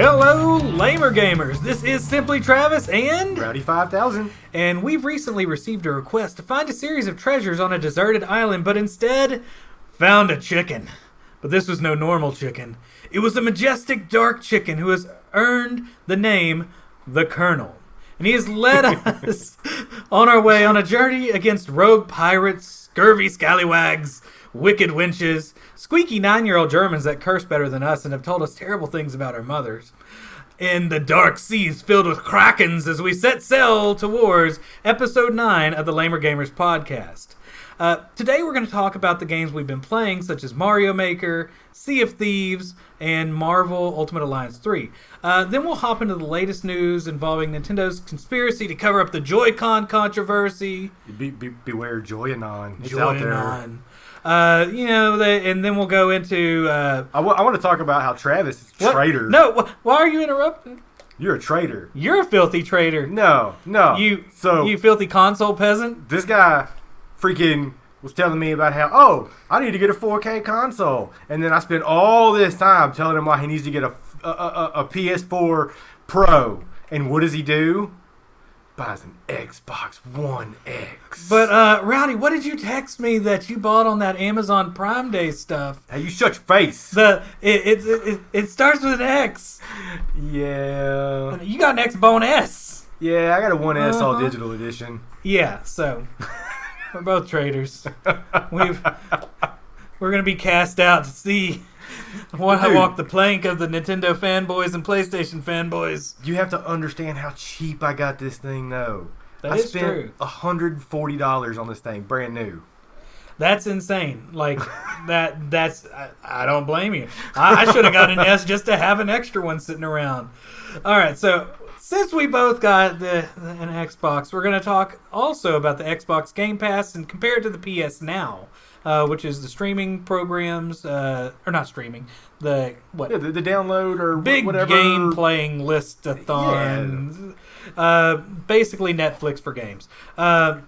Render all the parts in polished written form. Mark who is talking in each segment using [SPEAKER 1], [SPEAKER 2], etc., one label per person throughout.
[SPEAKER 1] Hello, Lamer Gamers. This is simplyTravis and
[SPEAKER 2] Rowdy 5000.
[SPEAKER 1] And we've recently received a request to find a series of treasures on a deserted island, but instead found a chicken. But this was no normal chicken. It was a majestic dark chicken who has earned the name the Colonel. And he has led us on our way on a journey against rogue pirates, scurvy scallywags, wicked wenches, squeaky 9-year-old Germans that curse better than us and have told us terrible things about our mothers, in the dark seas filled with krakens as we set sail towards episode 9 of the Lamer Gamers podcast. Today we're going to talk about the games we've been playing, such as Mario Maker, Sea of Thieves, and Marvel Ultimate Alliance 3. Then we'll hop into the latest news involving Nintendo's conspiracy to cover up the Joycon controversy.
[SPEAKER 2] Beware Joycon. It's
[SPEAKER 1] Joy-Con.
[SPEAKER 2] out there.
[SPEAKER 1] And then we'll go into...
[SPEAKER 2] I want to talk about how Travis is a traitor.
[SPEAKER 1] No, why are you interrupting?
[SPEAKER 2] You're a traitor.
[SPEAKER 1] You're a filthy traitor.
[SPEAKER 2] No.
[SPEAKER 1] You filthy console peasant.
[SPEAKER 2] This guy freaking was telling me about how, I need to get a 4K console. And then I spent all this time telling him why he needs to get a PS4 Pro. And what does he do? Buys an Xbox One X.
[SPEAKER 1] But, Rowdy, what did you text me that you bought on that Amazon Prime Day stuff?
[SPEAKER 2] Hey, you shut your face.
[SPEAKER 1] It starts with an X.
[SPEAKER 2] Yeah.
[SPEAKER 1] You got an Xbone S.
[SPEAKER 2] Yeah, I got a 1S all digital edition.
[SPEAKER 1] Yeah, so we're both traitors. We're going to be cast out to see I walk the plank of the Nintendo fanboys and PlayStation fanboys.
[SPEAKER 2] You have to understand how cheap I got this thing, though. I spent $140 on this thing, brand new.
[SPEAKER 1] That's insane. Like, that's... I don't blame you. I should have got an S just to have an extra one sitting around. All right, so since we both got an Xbox, we're going to talk also about the Xbox Game Pass and compare it to the PS Now. Which is the streaming programs, or not streaming, the
[SPEAKER 2] download or
[SPEAKER 1] big
[SPEAKER 2] whatever.
[SPEAKER 1] Game playing list-a-thon. Yeah. Basically Netflix for games. We're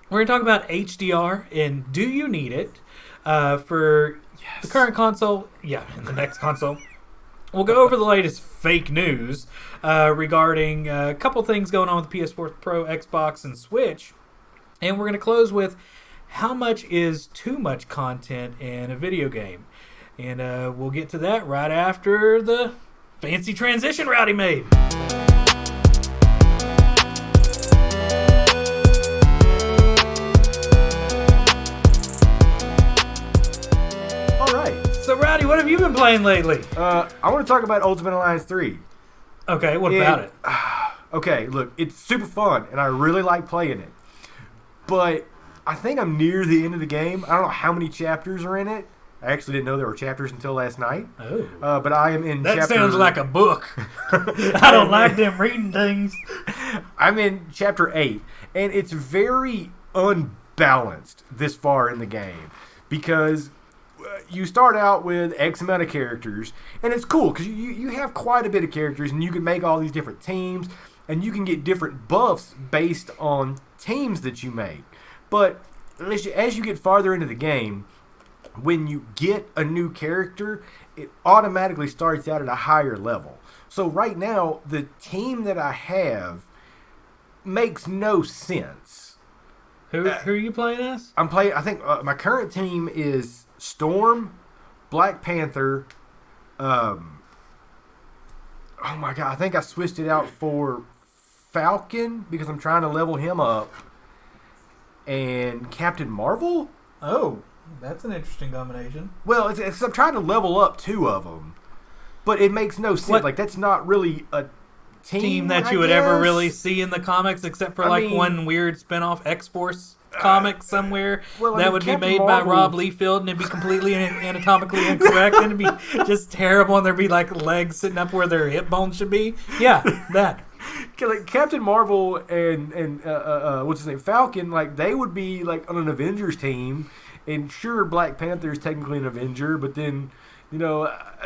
[SPEAKER 1] going to talk about HDR and do you need it for the current console? Yeah, and the next console. We'll go over the latest fake news regarding a couple things going on with the PS4 Pro, Xbox, and Switch. And we're going to close with how much is too much content in a video game? And we'll get to that right after the fancy transition Rowdy made.
[SPEAKER 2] All right.
[SPEAKER 1] So, Rowdy, what have you been playing lately?
[SPEAKER 2] I want to talk about Ultimate Alliance 3.
[SPEAKER 1] Okay, what about it?
[SPEAKER 2] Okay, look, it's super fun, and I really like playing it. But I think I'm near the end of the game. I don't know how many chapters are in it. I actually didn't know there were chapters until last night.
[SPEAKER 1] Oh.
[SPEAKER 2] But I am in
[SPEAKER 1] chapter...
[SPEAKER 2] That
[SPEAKER 1] sounds like a book. I don't like them reading things.
[SPEAKER 2] I'm in chapter 8, and it's very unbalanced this far in the game. Because you start out with X amount of characters, and it's cool because you have quite a bit of characters, and you can make all these different teams, and you can get different buffs based on teams that you make. But as you get farther into the game, when you get a new character, it automatically starts out at a higher level. So right now, the team that I have makes no sense.
[SPEAKER 1] Who are you playing as?
[SPEAKER 2] I think my current team is Storm, Black Panther. Oh my god, I think I switched it out for Falcon because I'm trying to level him up. And Captain Marvel?
[SPEAKER 1] Oh, that's an interesting combination.
[SPEAKER 2] Well, it's I'm trying to level up 2 of them, but it makes no sense. Like, that's not really a team
[SPEAKER 1] that you would ever really see in the comics, except for one weird spin-off X-Force comic somewhere that would be made by Rob Liefeld, and it'd be completely anatomically incorrect, and it'd be just terrible, and there'd be like legs sitting up where their hip bones should be. Yeah, that.
[SPEAKER 2] Like Captain Marvel and what's his name, Falcon, like they would be like on an Avengers team, and sure, Black Panther is technically an Avenger, but then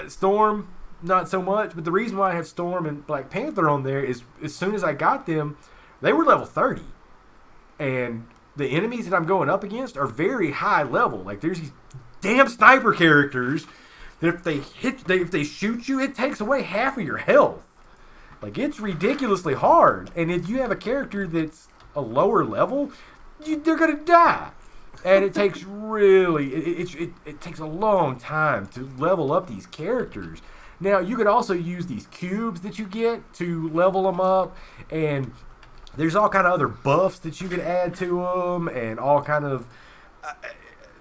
[SPEAKER 2] Storm not so much. But the reason why I have Storm and Black Panther on there is as soon as I got them, they were level 30, and the enemies that I'm going up against are very high level. Like there's these damn sniper characters that if they shoot you, it takes away half of your health. Like, it's ridiculously hard. And if you have a character that's a lower level, they're going to die. And it takes it takes a long time to level up these characters. Now, you could also use these cubes that you get to level them up. And there's all kind of other buffs that you could add to them. And all kind of...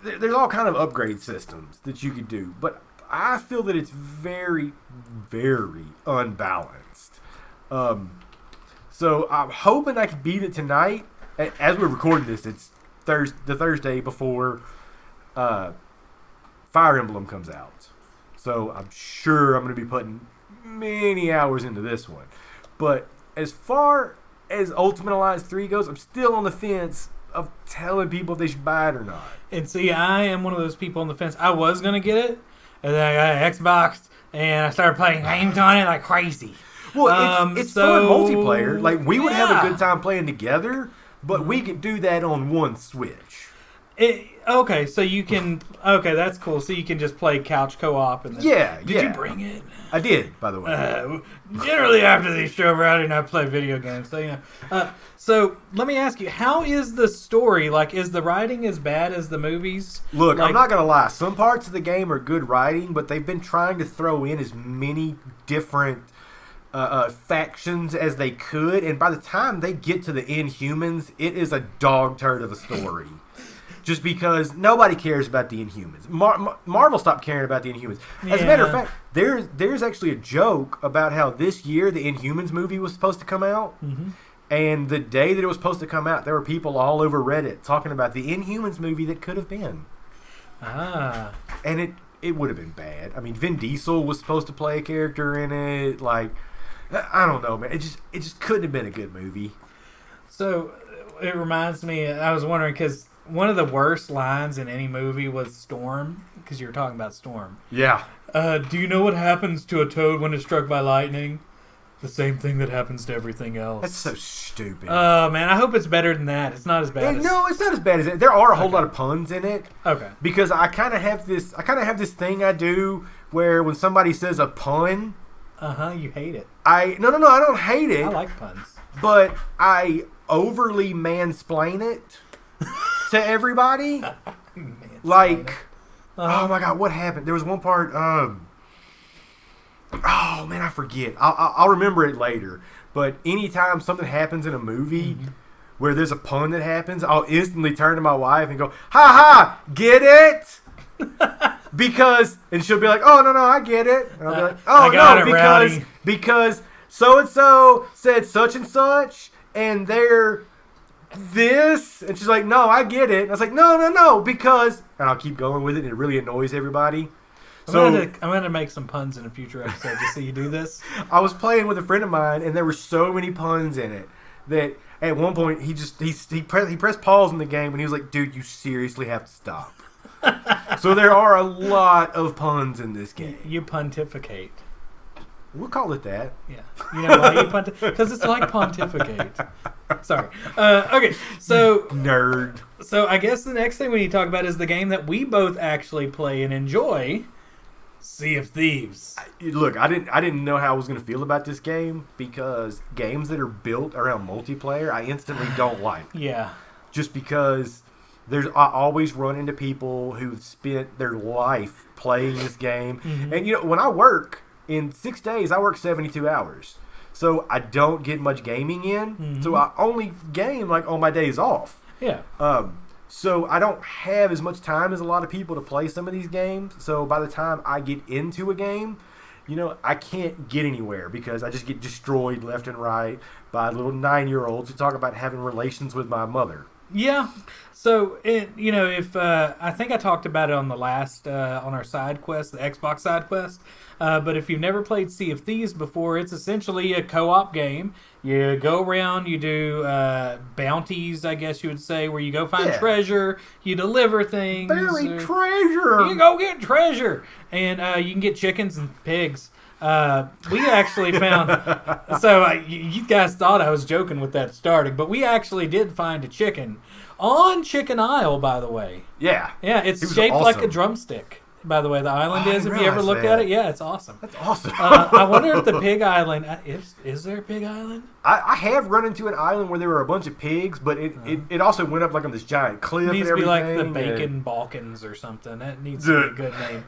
[SPEAKER 2] there's all kind of upgrade systems that you could do. But I feel that it's very, very unbalanced. So I'm hoping I can beat it tonight. As we're recording this, it's the Thursday before Fire Emblem comes out. So I'm sure I'm going to be putting many hours into this one. But as far as Ultimate Alliance 3 goes, I'm still on the fence of telling people if they should buy it or not.
[SPEAKER 1] And see, I am one of those people on the fence. I was going to get it, and then I got an Xbox, and I started playing games on it like crazy.
[SPEAKER 2] Well, it's fun multiplayer. Like, we would have a good time playing together, but we could do that on one Switch.
[SPEAKER 1] Okay, so you can... Okay, that's cool. So you can just play couch co-op. And then, Did you bring it?
[SPEAKER 2] I did, by the way.
[SPEAKER 1] Generally, after these show around, and I play video games. So, you know. So, let me ask you, how is the story? Like, is the writing as bad as the movies?
[SPEAKER 2] Look, I'm not going to lie. Some parts of the game are good writing, but they've been trying to throw in as many different... factions as they could, and by the time they get to the Inhumans, it is a dog turd of a story. Just because nobody cares about the Inhumans. Marvel stopped caring about the Inhumans. As a matter of fact, there's actually a joke about how this year the Inhumans movie was supposed to come out, and the day that it was supposed to come out, there were people all over Reddit talking about the Inhumans movie that could have been. And it would have been bad. I mean, Vin Diesel was supposed to play a character in it. Like, I don't know, man. It just couldn't have been a good movie.
[SPEAKER 1] So it reminds me. I was wondering because one of the worst lines in any movie was Storm, because you were talking about Storm.
[SPEAKER 2] Yeah.
[SPEAKER 1] Do you know what happens to a toad when it's struck by lightning? The same thing that happens to everything else.
[SPEAKER 2] That's so stupid.
[SPEAKER 1] Oh man, I hope it's better than that. It's not as bad.
[SPEAKER 2] No, it's not as bad as it. There are a whole lot of puns in it.
[SPEAKER 1] Okay.
[SPEAKER 2] Because I kind of have this thing I do where when somebody says a pun,
[SPEAKER 1] you hate it.
[SPEAKER 2] No, I don't hate it.
[SPEAKER 1] I like puns.
[SPEAKER 2] But I overly mansplain it to everybody. Like, oh my god, what happened? There was one part. Oh man, I forget. I'll remember it later. But anytime something happens in a movie where there's a pun that happens, I'll instantly turn to my wife and go, "Ha ha, get it?" And she'll be like, "Oh no, I get it." And I'll be like, "Oh no, because so and so said such and such, and they're this," and she's like, "No, I get it." And I was like, "No, because," and I'll keep going with it, and it really annoys everybody.
[SPEAKER 1] I'm going to make some puns in a future episode just so you do this.
[SPEAKER 2] I was playing with a friend of mine, and there were so many puns in it that at one point he pressed pause in the game, and he was like, "Dude, you seriously have to stop." So there are a lot of puns in this game.
[SPEAKER 1] You pontificate.
[SPEAKER 2] We'll call it that.
[SPEAKER 1] Yeah. You know why you pontificate? Because it's like pontificate. Sorry. Okay, so...
[SPEAKER 2] Nerd.
[SPEAKER 1] So I guess the next thing we need to talk about is the game that we both actually play and enjoy, Sea of Thieves.
[SPEAKER 2] Look, I didn't know how I was going to feel about this game because games that are built around multiplayer, I instantly don't like.
[SPEAKER 1] Yeah.
[SPEAKER 2] Just because I always run into people who've spent their life playing this game. And, when I work... In 6 days, I work 72 hours. So I don't get much gaming in. So I only game like on my days off.
[SPEAKER 1] Yeah.
[SPEAKER 2] So I don't have as much time as a lot of people to play some of these games. So by the time I get into a game, I can't get anywhere because I just get destroyed left and right by little 9-year-olds who talk about having relations with my mother.
[SPEAKER 1] Yeah. So, if I think I talked about it on the last, on our side quest, the Xbox side quest. But if you've never played Sea of Thieves before, it's essentially a co-op game. You go around, you do bounties, I guess you would say, where you go find treasure, you deliver things.
[SPEAKER 2] Bury treasure!
[SPEAKER 1] You go get treasure! And you can get chickens and pigs. We actually found... So you guys thought I was joking with that starting, but we actually did find a chicken on Chicken Isle, by the way.
[SPEAKER 2] Yeah.
[SPEAKER 1] Yeah, it's shaped like a drumstick. by the way, the island
[SPEAKER 2] I
[SPEAKER 1] is.
[SPEAKER 2] didn't
[SPEAKER 1] If you ever
[SPEAKER 2] realize
[SPEAKER 1] looked
[SPEAKER 2] that.
[SPEAKER 1] at it, yeah, it's awesome.
[SPEAKER 2] That's awesome.
[SPEAKER 1] I wonder if the pig island is there a pig island?
[SPEAKER 2] I have run into an island where there were a bunch of pigs, but it also went up like on this giant cliff.
[SPEAKER 1] It needs
[SPEAKER 2] and
[SPEAKER 1] to be like
[SPEAKER 2] everything.
[SPEAKER 1] the Bacon Balkans or something. That needs to be a good name.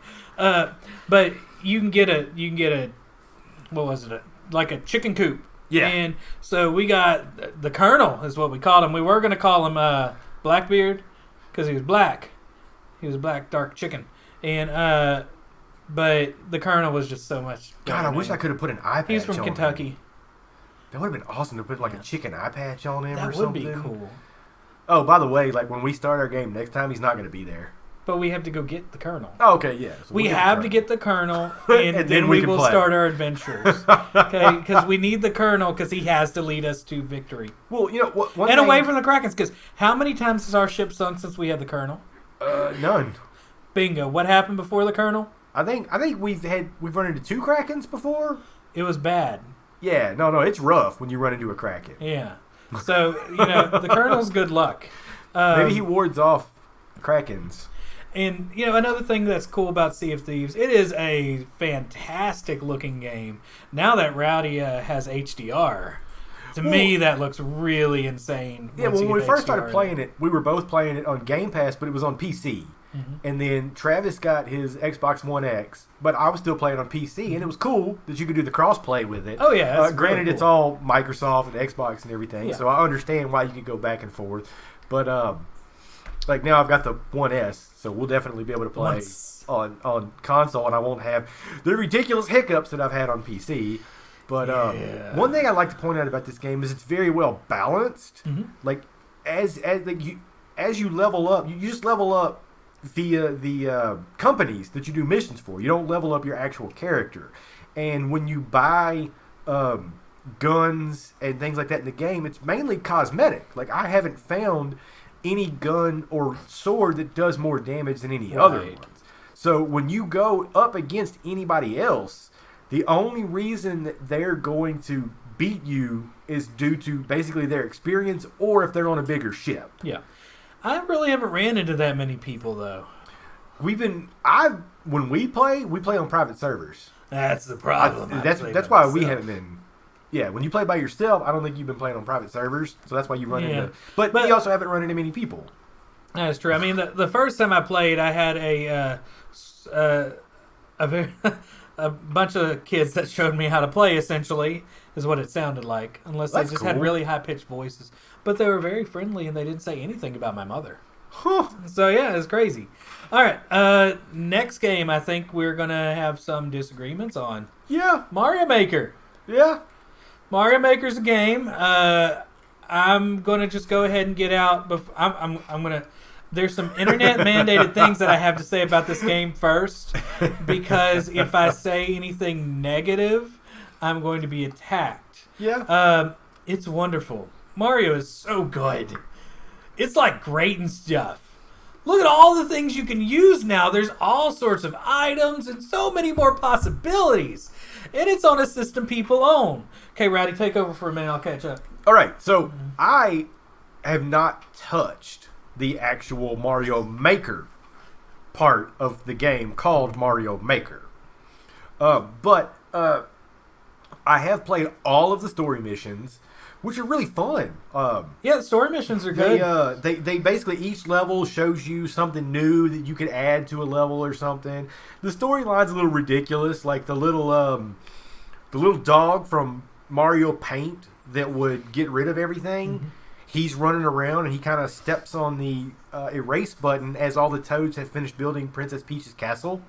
[SPEAKER 1] But you can get a what was it? Like a chicken coop.
[SPEAKER 2] Yeah.
[SPEAKER 1] And so we got the Colonel is what we called him. We were going to call him Blackbeard because he was black. He was a black dark chicken. And but the Colonel was just so much.
[SPEAKER 2] God, I wish I could have put an eye patch.
[SPEAKER 1] He's from
[SPEAKER 2] on
[SPEAKER 1] Kentucky.
[SPEAKER 2] him. That would have been awesome to put like a chicken eye patch on him
[SPEAKER 1] That
[SPEAKER 2] or
[SPEAKER 1] would
[SPEAKER 2] something.
[SPEAKER 1] be cool.
[SPEAKER 2] Oh, by the way, like when we start our game next time, he's not going to be there.
[SPEAKER 1] But we have to go get the Colonel.
[SPEAKER 2] Oh, okay, yeah. So
[SPEAKER 1] We
[SPEAKER 2] we'll
[SPEAKER 1] have to get the Colonel, and then we
[SPEAKER 2] can
[SPEAKER 1] will
[SPEAKER 2] play.
[SPEAKER 1] start our adventures. Okay, because we need the Colonel because he has to lead us to victory
[SPEAKER 2] Well, you know what?
[SPEAKER 1] and away from the Krakens. Because how many times has our ship sunk since we had the Colonel?
[SPEAKER 2] None.
[SPEAKER 1] Bingo. What happened before the Colonel?
[SPEAKER 2] I think we've run into 2 Krakens before.
[SPEAKER 1] It was bad.
[SPEAKER 2] Yeah, no, it's rough when you run into a Kraken.
[SPEAKER 1] Yeah. So the Colonel's good luck.
[SPEAKER 2] Maybe he wards off Krakens.
[SPEAKER 1] And, another thing that's cool about Sea of Thieves, it is a fantastic looking game. Now that Rowdy has HDR, to me that looks really insane.
[SPEAKER 2] Yeah, when we first started playing it, we were both playing it on Game Pass, but it was on PC.
[SPEAKER 1] Mm-hmm.
[SPEAKER 2] And then Travis got his Xbox One X, but I was still playing on PC, and it was cool that you could do the cross-play with it.
[SPEAKER 1] Oh, yeah. That's
[SPEAKER 2] granted,
[SPEAKER 1] really cool.
[SPEAKER 2] It's all Microsoft and Xbox and everything,
[SPEAKER 1] Yeah.
[SPEAKER 2] so I understand why you could go back and forth. But, like, now I've got the One S, so we'll definitely be able to play on console, and I won't have the ridiculous hiccups that I've had on PC. But one thing I'd like to point out about this game is it's very well balanced.
[SPEAKER 1] Mm-hmm.
[SPEAKER 2] Like, as you level up, you just level up via the companies that you do missions for. You don't level up your actual character. And when you buy guns and things like that in the game, it's mainly cosmetic. Like, I haven't found any gun or sword that does more damage than any other ones. So when you go up against anybody else, the only reason that they're going to beat you is due to basically their experience or if they're on a bigger ship.
[SPEAKER 1] Yeah. I really haven't ran into that many people, though.
[SPEAKER 2] When we play on private servers.
[SPEAKER 1] That's the problem.
[SPEAKER 2] That's why we haven't been. Yeah, when you play by yourself, I don't think you've been playing on private servers, so that's why you run into. But you also haven't run into many people.
[SPEAKER 1] That's true. I mean, the first time I played, I had a bunch of kids that showed me how to play. Essentially, is what it sounded like, unless they just had really high pitched voices. But they were very friendly, and they didn't say anything about my mother.
[SPEAKER 2] Huh.
[SPEAKER 1] So yeah, it's crazy. All right, next game I think we're gonna have some disagreements on.
[SPEAKER 2] Yeah.
[SPEAKER 1] Mario Maker.
[SPEAKER 2] Yeah.
[SPEAKER 1] Mario Maker's a game. I'm gonna just go ahead and get out. I'm gonna. There's some internet mandated things that I have to say about this game first, because if I say anything negative, I'm going to be attacked.
[SPEAKER 2] Yeah.
[SPEAKER 1] It's wonderful. Mario is so good. It's like great and stuff. Look at all the things you can use now. There's all sorts of items and so many more possibilities. And it's on a system people own. Okay, Rowdy, take over for a minute. I'll catch up.
[SPEAKER 2] All right. So I have not touched the actual Mario Maker part of the game called Mario Maker. But I have played all of the story missions, which are really fun.
[SPEAKER 1] Yeah, the story missions are good.
[SPEAKER 2] They basically, each level shows you something new that you could add to a level or something. The storyline's a little ridiculous, like the little dog from Mario Paint that would get rid of everything. Mm-hmm. He's running around and he kind of steps on the erase button as all the Toads have finished building Princess Peach's castle.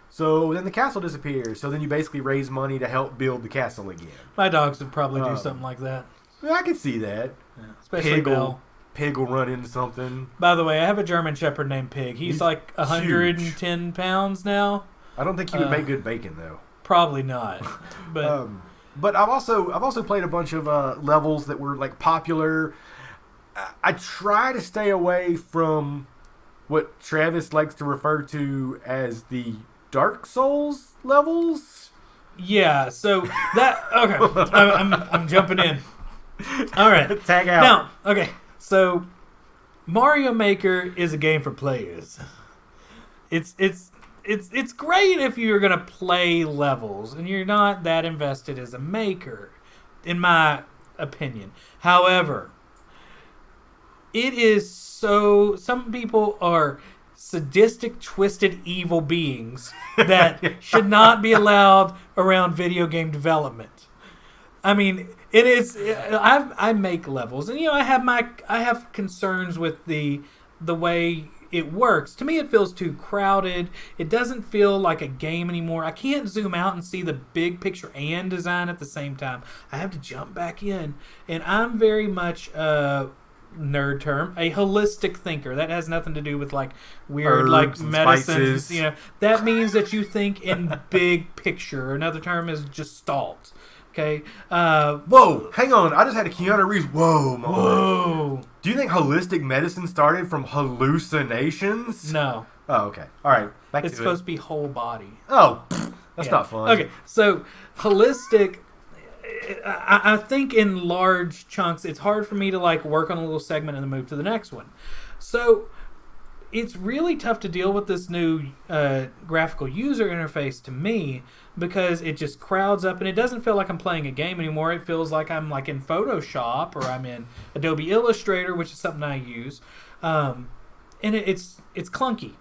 [SPEAKER 2] So then the castle disappears. So then you basically raise money to help build the castle again.
[SPEAKER 1] My dogs would probably do something like that.
[SPEAKER 2] Yeah, I can see that.
[SPEAKER 1] Yeah, especially Belle.
[SPEAKER 2] Pig will run into something.
[SPEAKER 1] By the way, I have a German Shepherd named Pig. He's like 110 huge. Pounds now.
[SPEAKER 2] I don't think he would make good bacon though.
[SPEAKER 1] Probably not.
[SPEAKER 2] But I've also played a bunch of levels that were like popular. I try to stay away from what Travis likes to refer to as the Dark Souls levels.
[SPEAKER 1] Yeah, so that okay. I'm jumping in. All right,
[SPEAKER 2] tag out.
[SPEAKER 1] Now, okay, so Mario Maker is a game for players. It's it's great if you're gonna play levels and you're not that invested as a maker, in my opinion. However, it is so. Some people are sadistic, twisted, evil beings that should not be allowed around video game development. I mean, it is. I make levels, and I have concerns with the way it works. To me, it feels too crowded. It doesn't feel like a game anymore. I can't zoom out and see the big picture and design at the same time. I have to jump back in, and I'm very much nerd term, a holistic thinker. That has nothing to do with like weird
[SPEAKER 2] Herbs
[SPEAKER 1] like
[SPEAKER 2] and
[SPEAKER 1] medicines.
[SPEAKER 2] spices.
[SPEAKER 1] That means that you think in big picture. Another term is gestalt. Okay.
[SPEAKER 2] Whoa, hang on. I just had a Keanu Reeves whoa moment.
[SPEAKER 1] Whoa.
[SPEAKER 2] Do you think holistic medicine started from hallucinations?
[SPEAKER 1] No.
[SPEAKER 2] Oh, okay. All right. Back
[SPEAKER 1] It's
[SPEAKER 2] to
[SPEAKER 1] supposed
[SPEAKER 2] it.
[SPEAKER 1] to be whole body.
[SPEAKER 2] Oh, that's
[SPEAKER 1] Yeah.
[SPEAKER 2] not fun.
[SPEAKER 1] Okay, so holistic. I think in large chunks, it's hard for me to like work on a little segment and then move to the next one. So it's really tough to deal with this new graphical user interface to me because it just crowds up and it doesn't feel like I'm playing a game anymore. It feels like I'm like in Photoshop or I'm in Adobe Illustrator, which is something I use, and it's clunky.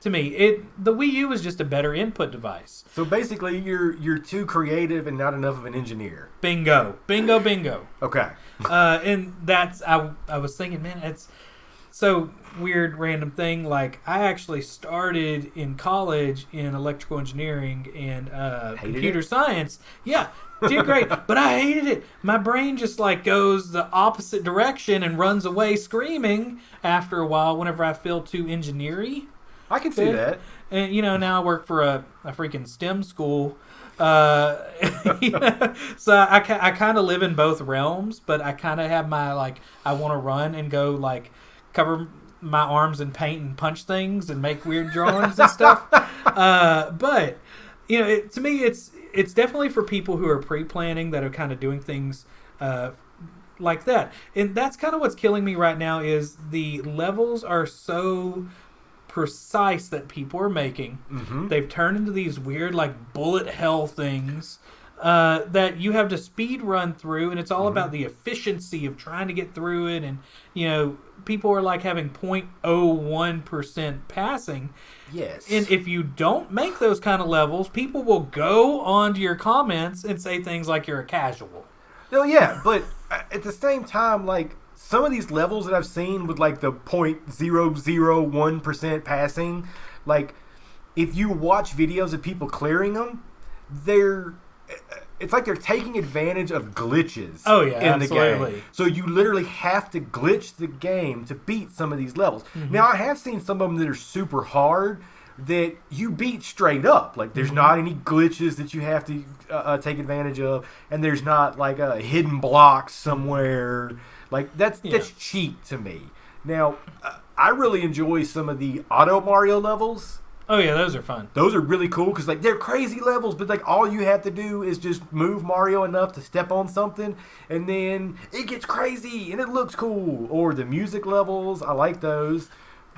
[SPEAKER 1] To me, the Wii U is just a better input device.
[SPEAKER 2] So basically, you're too creative and not enough of an engineer.
[SPEAKER 1] Bingo, bingo, bingo.
[SPEAKER 2] Okay.
[SPEAKER 1] And that's I was thinking, man, it's so weird, random thing. Like I actually started in college in electrical engineering and computer science. Yeah, did great, but I hated it. My brain just like goes the opposite direction and runs away screaming after a while. Whenever I feel too engineery.
[SPEAKER 2] I can see that.
[SPEAKER 1] And now I work for a freaking STEM school. So I kind of live in both realms, but I kind of have my like I want to run and go like cover my arms in paint and punch things and make weird drawings and stuff. But to me it's definitely for people who are pre-planning, that are kind of doing things like that. And that's kind of what's killing me right now is the levels are so precise that people are making.
[SPEAKER 2] Mm-hmm.
[SPEAKER 1] They've turned into these weird like bullet hell things that you have to speed run through, and it's all about the efficiency of trying to get through it. And people are like having 0.01% passing.
[SPEAKER 2] Yes.
[SPEAKER 1] And if you don't make those kind of levels, people will go onto your comments and say things like you're a casual.
[SPEAKER 2] No, yeah, but at the same time, like some of these levels that I've seen with like the 0.001% passing, like if you watch videos of people clearing them, it's like they're taking advantage of glitches in the game. So you literally have to glitch the game to beat some of these levels. Mm-hmm. Now, I have seen some of them that are super hard that you beat straight up. Like there's not any glitches that you have to take advantage of, and there's not like a hidden block somewhere. Like that's cheap to me. Now, I really enjoy some of the Auto Mario levels.
[SPEAKER 1] Oh yeah, those are fun.
[SPEAKER 2] Those are really cool because like they're crazy levels, but like all you have to do is just move Mario enough to step on something, and then it gets crazy and it looks cool. Or the music levels, I like those,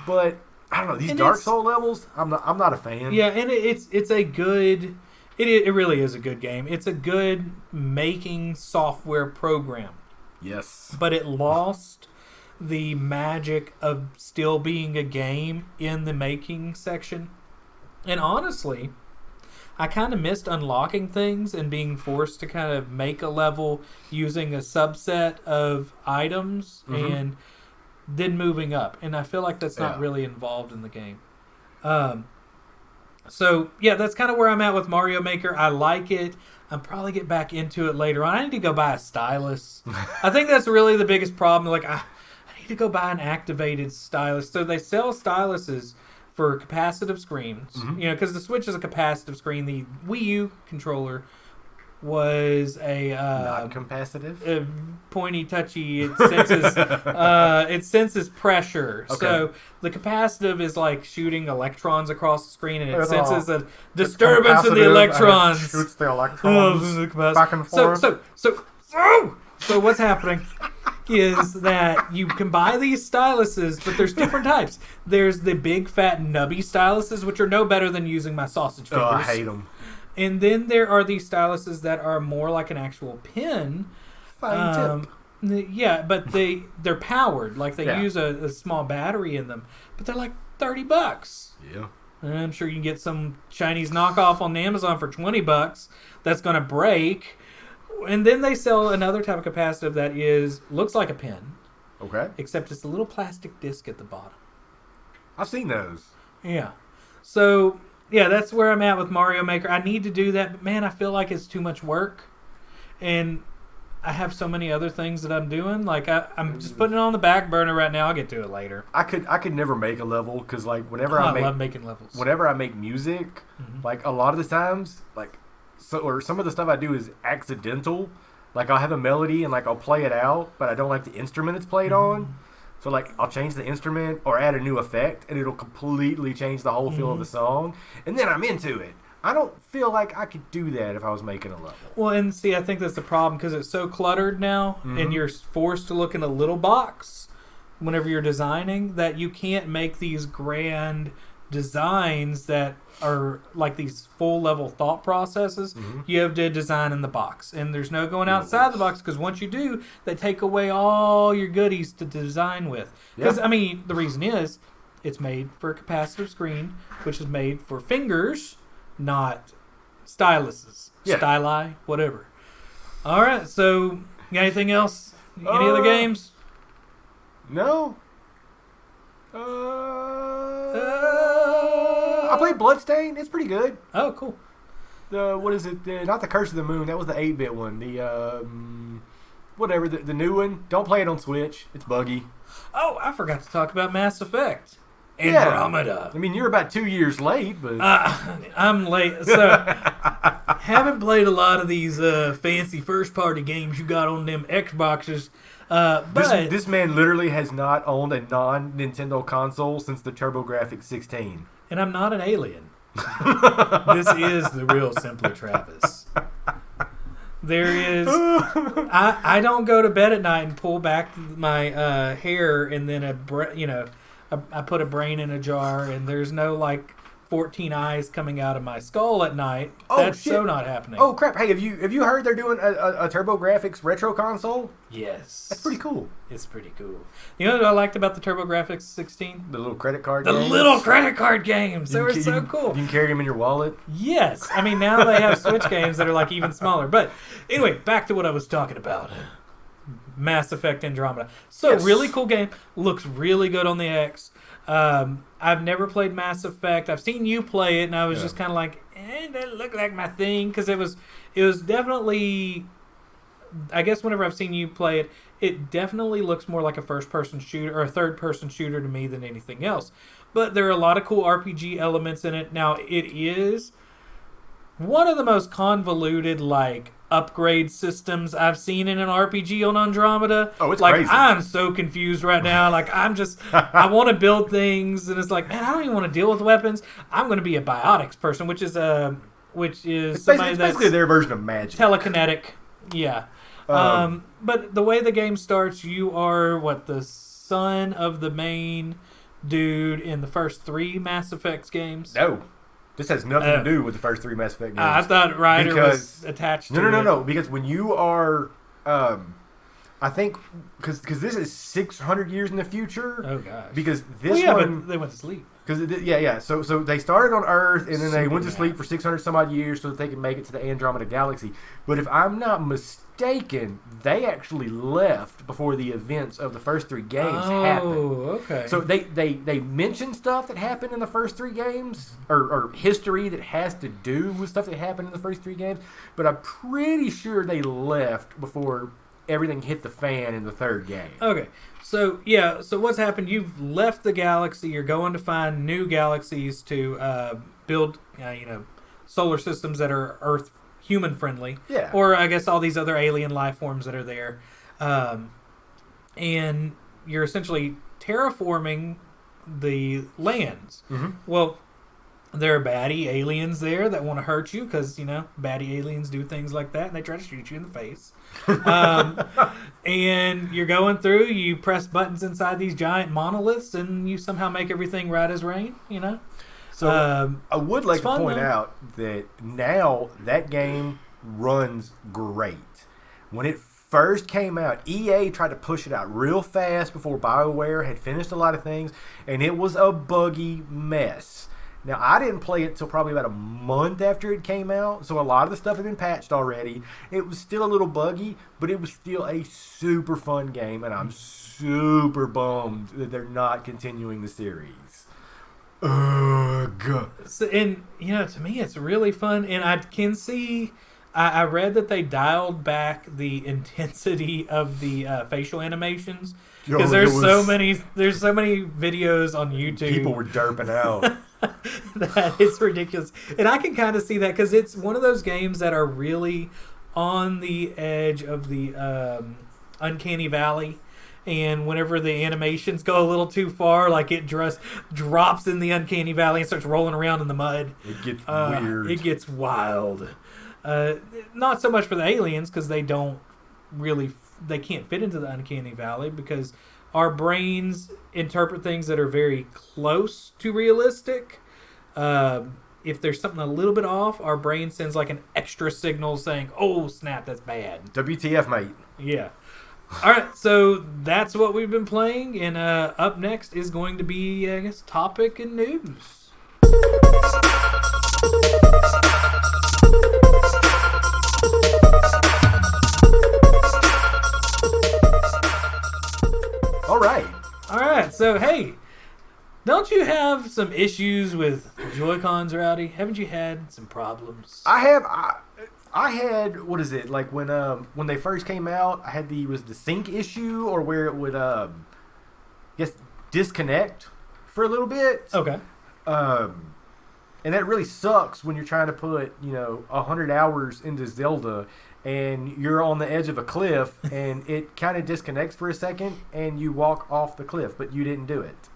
[SPEAKER 2] but I don't know these Dark Souls levels. I'm not a fan.
[SPEAKER 1] Yeah, and it's a good. It really is a good game. It's a good making software program.
[SPEAKER 2] Yes.
[SPEAKER 1] But it lost the magic of still being a game in the making section. And honestly, I kind of missed unlocking things and being forced to kind of make a level using a subset of items and then moving up. And I feel like that's not really involved in the game. So, yeah, that's kind of where I'm at with Mario Maker. I like it. I'll probably get back into it later on. I need to go buy a stylus. I think that's really the biggest problem. Like, I need to go buy an activated stylus. So they sell styluses for capacitive screens. Because the Switch is a capacitive screen. The Wii U controller was a
[SPEAKER 2] not capacitive,
[SPEAKER 1] pointy, touchy. It senses pressure. Okay. So the capacitive is like shooting electrons across the screen, and it senses a disturbance in the electrons.
[SPEAKER 2] It shoots the electrons back and forth.
[SPEAKER 1] So what's happening? is that you can buy these styluses, but there's different types. There's the big, fat, nubby styluses, which are no better than using my sausage fingers.
[SPEAKER 2] Oh, I hate them.
[SPEAKER 1] And then there are these styluses that are more like an actual pen.
[SPEAKER 2] Fine tip.
[SPEAKER 1] Yeah, but they're powered. Like they use a small battery in them. But they're like $30.
[SPEAKER 2] Yeah.
[SPEAKER 1] And I'm sure you can get some Chinese knockoff on Amazon for $20 that's going to break. And then they sell another type of capacitive that looks like a pen.
[SPEAKER 2] Okay.
[SPEAKER 1] Except it's a little plastic disc at the bottom.
[SPEAKER 2] I've seen those.
[SPEAKER 1] Yeah. So, yeah, that's where I'm at with Mario Maker. I need to do that, but man, I feel like it's too much work. And I have so many other things that I'm doing. Like, I'm just putting it on the back burner right now. I'll get to it later.
[SPEAKER 2] I could never make a level because, like,
[SPEAKER 1] I love making levels.
[SPEAKER 2] Whenever I make music, like, a lot of the times, like, or some of the stuff I do is accidental. Like, I'll have a melody and, like, I'll play it out, but I don't like the instrument it's played on. So, like, I'll change the instrument or add a new effect, and it'll completely change the whole feel of the song. And then I'm into it. I don't feel like I could do that if I was making a level.
[SPEAKER 1] Well, and see, I think that's the problem because it's so cluttered now, and you're forced to look in a little box whenever you're designing that you can't make these grand designs that are like these full level thought processes. You have to design in the box, and there's no going outside the box because once you do, they take away all your goodies to design with. Because I mean, the reason is it's made for a capacitive screen, which is made for fingers, not styluses, styli, whatever. All right, so you got anything else? Any other games?
[SPEAKER 2] No. I played Bloodstain. It's pretty good.
[SPEAKER 1] Oh, cool.
[SPEAKER 2] What is it? Not the Curse of the Moon. That was the 8-bit one. The whatever. The new one. Don't play it on Switch. It's buggy.
[SPEAKER 1] Oh, I forgot to talk about Mass Effect Andromeda.
[SPEAKER 2] I mean, you're about 2 years late, but
[SPEAKER 1] I'm late. So haven't played a lot of these fancy first-party games you got on them Xboxes. But
[SPEAKER 2] this man literally has not owned a non-Nintendo console since the TurboGrafx 16.
[SPEAKER 1] And I'm not an alien. This is the real simplyTravis. There is... I don't go to bed at night and pull back my hair and then I put a brain in a jar and there's no like 14 eyes coming out of my skull at night. That's shit. So not happening.
[SPEAKER 2] Oh crap! Hey, have you heard they're doing a TurboGrafx retro console?
[SPEAKER 1] Yes,
[SPEAKER 2] that's pretty cool.
[SPEAKER 1] It's pretty cool. You know what I liked about the TurboGrafx 16?
[SPEAKER 2] The little credit card.
[SPEAKER 1] Little credit card games. They were so cool.
[SPEAKER 2] You can carry them in your wallet.
[SPEAKER 1] Yes, I mean now they have Switch games that are like even smaller. But anyway, back to what I was talking about. Mass Effect Andromeda. So really cool game. Looks really good on the X. I've never played Mass Effect. I've seen you play it, and I was just kind of like, it doesn't look like my thing, because it was definitely, I guess whenever I've seen you play it, it definitely looks more like a first-person shooter, or a third-person shooter to me than anything else. But there are a lot of cool RPG elements in it. Now, it is one of the most convoluted, like, upgrade systems I've seen in an RPG on Andromeda.
[SPEAKER 2] Oh, it's
[SPEAKER 1] like,
[SPEAKER 2] crazy.
[SPEAKER 1] I'm so confused right now. Like, I want to build things, and it's like, man, I don't even want to deal with weapons. I'm going to be a biotics person, which is somebody that's
[SPEAKER 2] basically their version of magic.
[SPEAKER 1] Telekinetic. Yeah. But the way the game starts, you are, the son of the main dude in the first 3 Mass Effect games?
[SPEAKER 2] No. This has nothing to do with the first 3 Mass Effect games.
[SPEAKER 1] I thought Ryder was attached to it.
[SPEAKER 2] No. Because when you are, I think, because this is 600 years in the future.
[SPEAKER 1] Oh gosh.
[SPEAKER 2] Because this
[SPEAKER 1] but they went to sleep.
[SPEAKER 2] So they started on Earth and then they went to sleep for 600 some odd years so that they could make it to the Andromeda Galaxy. But if I'm not mistaken, they actually left before the events of the first 3 games happened.
[SPEAKER 1] Oh, okay.
[SPEAKER 2] So they mention stuff that happened in the first 3 games, or history that has to do with stuff that happened in the first 3 games, but I'm pretty sure they left before everything hit the fan in the 3rd game.
[SPEAKER 1] Okay. So what's happened, you've left the galaxy, you're going to find new galaxies to build, solar systems that are Earth human friendly.
[SPEAKER 2] Yeah.
[SPEAKER 1] Or I guess all these other alien life forms that are there. And you're essentially terraforming the lands.
[SPEAKER 2] Mm-hmm.
[SPEAKER 1] Well, There are baddie aliens there that want to hurt you because, baddie aliens do things like that and they try to shoot you in the face. Um, and you're going through, you press buttons inside these giant monoliths and you somehow make everything right as rain.
[SPEAKER 2] So I would like to
[SPEAKER 1] fun,
[SPEAKER 2] point
[SPEAKER 1] though.
[SPEAKER 2] out that now that game runs great. When it first came out, EA tried to push it out real fast before BioWare had finished a lot of things, and it was a buggy mess. Now, I didn't play it till probably about a month after it came out, so a lot of the stuff had been patched already. It was still a little buggy, but it was still a super fun game, and I'm super bummed that they're not continuing the series. Ugh.
[SPEAKER 1] So, and, to me, it's really fun. And I can see, I read that they dialed back the intensity of the facial animations. Because there's so many videos on YouTube.
[SPEAKER 2] People were derping out.
[SPEAKER 1] That it's ridiculous. And I can kind of see that because it's one of those games that are really on the edge of the uncanny valley. And whenever the animations go a little too far, like it just drops in the uncanny valley and starts rolling around in the mud.
[SPEAKER 2] It gets weird.
[SPEAKER 1] It gets wild. Not so much for the aliens because they can't fit into the uncanny valley because our brains interpret things that are very close to realistic. If there's something a little bit off, our brain sends like an extra signal saying, "Oh snap, that's bad."
[SPEAKER 2] WTF, mate.
[SPEAKER 1] Yeah. All right, so that's what we've been playing, and up next is going to be, I guess, topic and news.
[SPEAKER 2] All
[SPEAKER 1] right, so hey, don't you have some issues with Joy-Cons, Rowdy? Haven't you had some problems?
[SPEAKER 2] I had, what is it, like when they first came out, I had was the sync issue or where it would disconnect for a little bit.
[SPEAKER 1] Okay.
[SPEAKER 2] And that really sucks when you're trying to put 100 hours into Zelda and you're on the edge of a cliff and it kind of disconnects for a second and you walk off the cliff, but you didn't do it.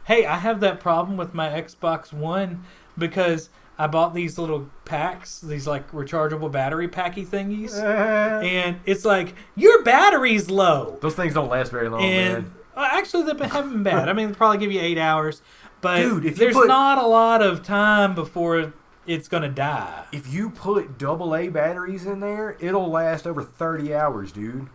[SPEAKER 1] Hey, I have that problem with my Xbox One because I bought these little packs, these like rechargeable battery packy thingies, and it's like, your battery's low.
[SPEAKER 2] Those things don't last very long, man.
[SPEAKER 1] Actually, they haven't been bad. I mean, they probably give you 8 hours, but
[SPEAKER 2] dude,
[SPEAKER 1] there's not a lot of time before it's going to die.
[SPEAKER 2] If you put AA batteries in there, it'll last over 30 hours, dude.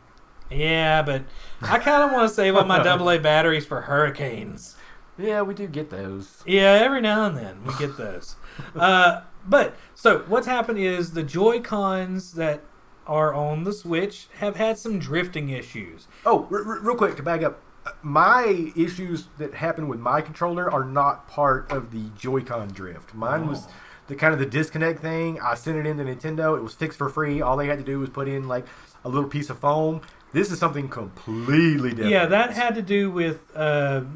[SPEAKER 1] Yeah, but I kind of want to save up my AA batteries for hurricanes.
[SPEAKER 2] Yeah, we do get those.
[SPEAKER 1] Yeah, every now and then we get those. But so what's happened is the Joy-Cons that are on the Switch have had some drifting issues.
[SPEAKER 2] Oh, real quick to back up, my issues that happen with my controller are not part of the Joy-Con drift. Mine was the kind of the disconnect thing. I sent it into Nintendo. It was fixed for free. All they had to do was put in like a little piece of foam. This is something completely different.
[SPEAKER 1] Yeah, that had to do with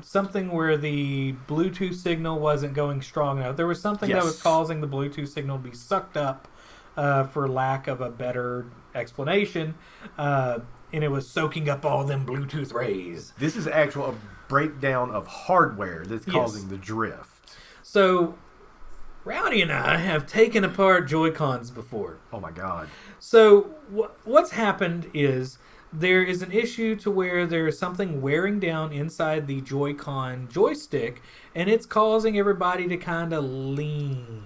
[SPEAKER 1] something where the Bluetooth signal wasn't going strong enough. There was something that was causing the Bluetooth signal to be sucked up, for lack of a better explanation, and it was soaking up all them Bluetooth rays.
[SPEAKER 2] This is a breakdown of hardware that's causing the drift.
[SPEAKER 1] So, Rowdy and I have taken apart Joy-Cons before.
[SPEAKER 2] Oh my God.
[SPEAKER 1] So, what's happened is there is an issue to where there is something wearing down inside the Joy-Con joystick, and it's causing everybody to kind of lean.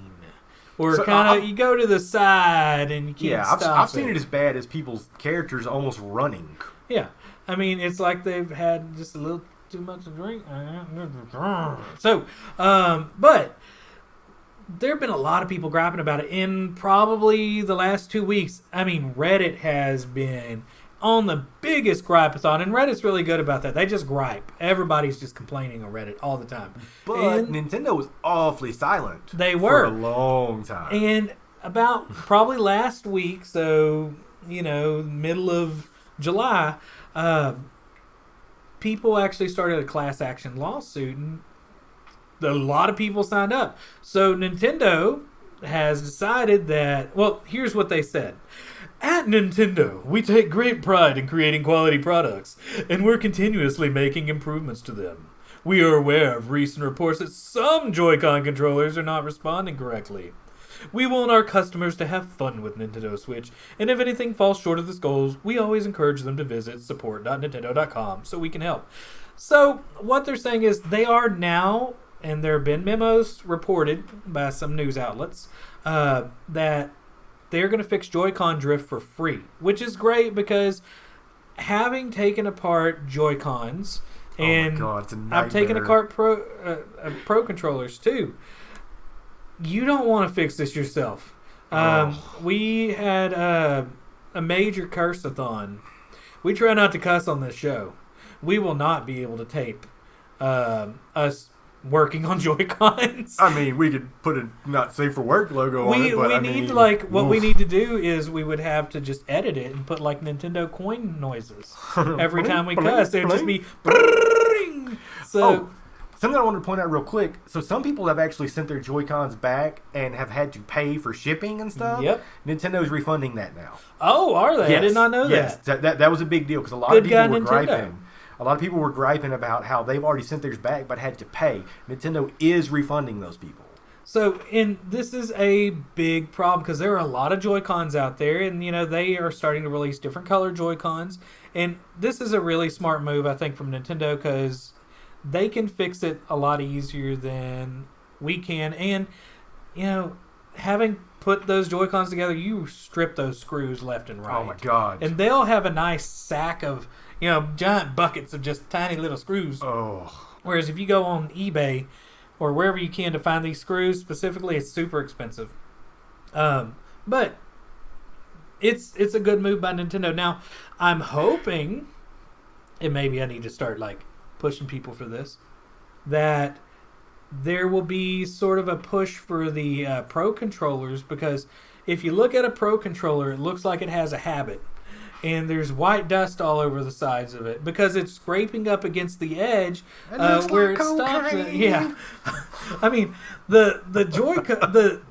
[SPEAKER 1] Or so kind of, you go to the side and you can't stop it.
[SPEAKER 2] I've seen it as bad as people's characters almost running.
[SPEAKER 1] Yeah. I mean, it's like they've had just a little too much to drink. So, but there have been a lot of people griping about it in probably the last 2 weeks. I mean, Reddit has been on the biggest gripe-a-thon, and Reddit's really good about that. They just gripe. Everybody's just complaining on Reddit all the time.
[SPEAKER 2] But Nintendo was awfully silent.
[SPEAKER 1] They were.
[SPEAKER 2] For a long time.
[SPEAKER 1] And about probably last week, so, middle of July, people actually started a class action lawsuit, and a lot of people signed up. So Nintendo has decided that, well, here's what they said. At Nintendo, we take great pride in creating quality products, and we're continuously making improvements to them. We are aware of recent reports that some Joy-Con controllers are not responding correctly. We want our customers to have fun with Nintendo Switch, and if anything falls short of this goals, we always encourage them to visit support.nintendo.com so we can help. So, what they're saying is they are now, and there have been memos reported by some news outlets, that they're going to fix Joy-Con drift for free, which is great because having taken apart Joy-Cons, and
[SPEAKER 2] oh my God, it's a nightmare.
[SPEAKER 1] I've taken apart Pro controllers too. You don't want to fix this yourself. We had a major curse-a-thon. We try not to cuss on this show. We will not be able to tape us working on Joy-Cons.
[SPEAKER 2] I mean, we could put a not safe for work logo on it, but
[SPEAKER 1] what we need to do is we would have to just edit it and put like Nintendo coin noises every time we cuss. There'd just be so.
[SPEAKER 2] Something I wanted to point out real quick. So some people have actually sent their Joy-Cons back and have had to pay for shipping and stuff.
[SPEAKER 1] Yep.
[SPEAKER 2] Nintendo's refunding that now.
[SPEAKER 1] Oh, are they?
[SPEAKER 2] Yes.
[SPEAKER 1] I did not know that.
[SPEAKER 2] That was a big deal because a lot of people were griping. A lot of people were griping about how they've already sent theirs back but had to pay. Nintendo is refunding those people.
[SPEAKER 1] So, this is a big problem because there are a lot of Joy-Cons out there, and they are starting to release different color Joy-Cons. And this is a really smart move, I think, from Nintendo because they can fix it a lot easier than we can. And, having put those Joy-Cons together, you strip those screws left and right.
[SPEAKER 2] Oh, my God.
[SPEAKER 1] And they'll have a nice sack of, giant buckets of just tiny little screws.
[SPEAKER 2] Oh.
[SPEAKER 1] Whereas if you go on eBay or wherever you can to find these screws specifically, it's super expensive. But it's a good move by Nintendo. Now, I'm hoping, and maybe I need to start pushing people for this, that there will be sort of a push for the Pro controllers, because if you look at a Pro controller, it looks like it has a habit. And there's white dust all over the sides of it because it's scraping up against the edge where it stops. Yeah, I mean the Joy-Con,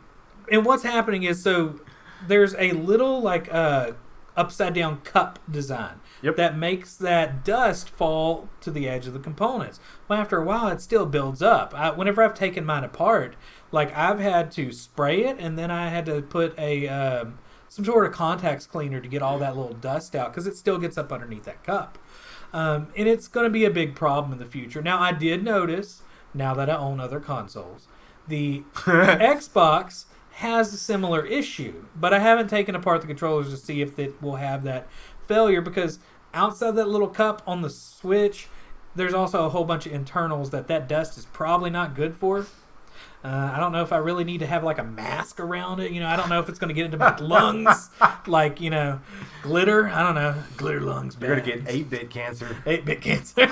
[SPEAKER 1] and what's happening is there's a little upside down cup design that makes that dust fall to the edge of the components. Well, after a while, it still builds up. Whenever I've taken mine apart, I've had to spray it, and then I had to put some sort of contacts cleaner to get all that little dust out because it still gets up underneath that cup. And it's going to be a big problem in the future. Now, I did notice, now that I own other consoles, the Xbox has a similar issue, but I haven't taken apart the controllers to see if it will have that failure because outside that little cup on the Switch, there's also a whole bunch of internals that dust is probably not good for. I don't know if I really need to have a mask around it. I don't know if it's going to get into my lungs, glitter. I don't know. Glitter lungs.
[SPEAKER 2] You're going to get 8-bit cancer.
[SPEAKER 1] 8-bit cancer.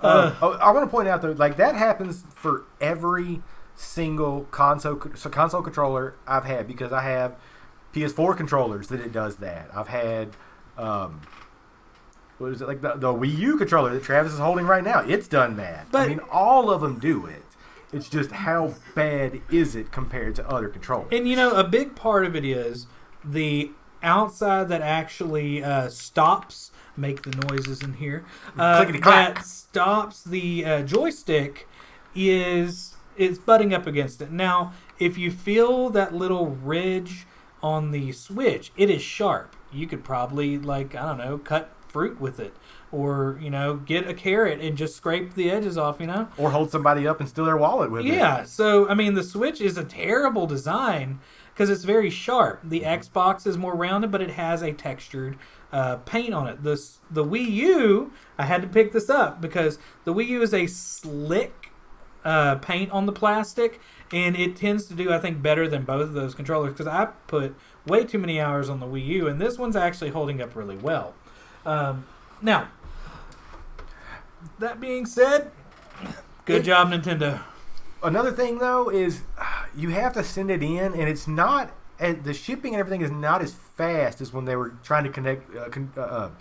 [SPEAKER 2] I want to point out, though, that happens for every single console controller I've had because I have PS4 controllers that it does that. I've had, what is it, the Wii U controller that Travis is holding right now. It's done that. But, I mean, all of them do it. It's just how bad is it compared to other controllers?
[SPEAKER 1] And, a big part of it is the outside that actually stops, make the noises in here, that stops the joystick is butting up against it. Now, if you feel that little ridge on the Switch, it is sharp. You could probably, cut fruit with it. Or, get a carrot and just scrape the edges off,
[SPEAKER 2] Or hold somebody up and steal their wallet with it.
[SPEAKER 1] Yeah, so, I mean, the Switch is a terrible design because it's very sharp. The Xbox is more rounded, but it has a textured paint on it. The Wii U, I had to pick this up because the Wii U is a slick paint on the plastic, and it tends to do, I think, better than both of those controllers because I put way too many hours on the Wii U, and this one's actually holding up really well. Now, that being said, good job, Nintendo.
[SPEAKER 2] Another thing, though, is you have to send it in, and it's not, the shipping and everything is not as fast as when they were trying to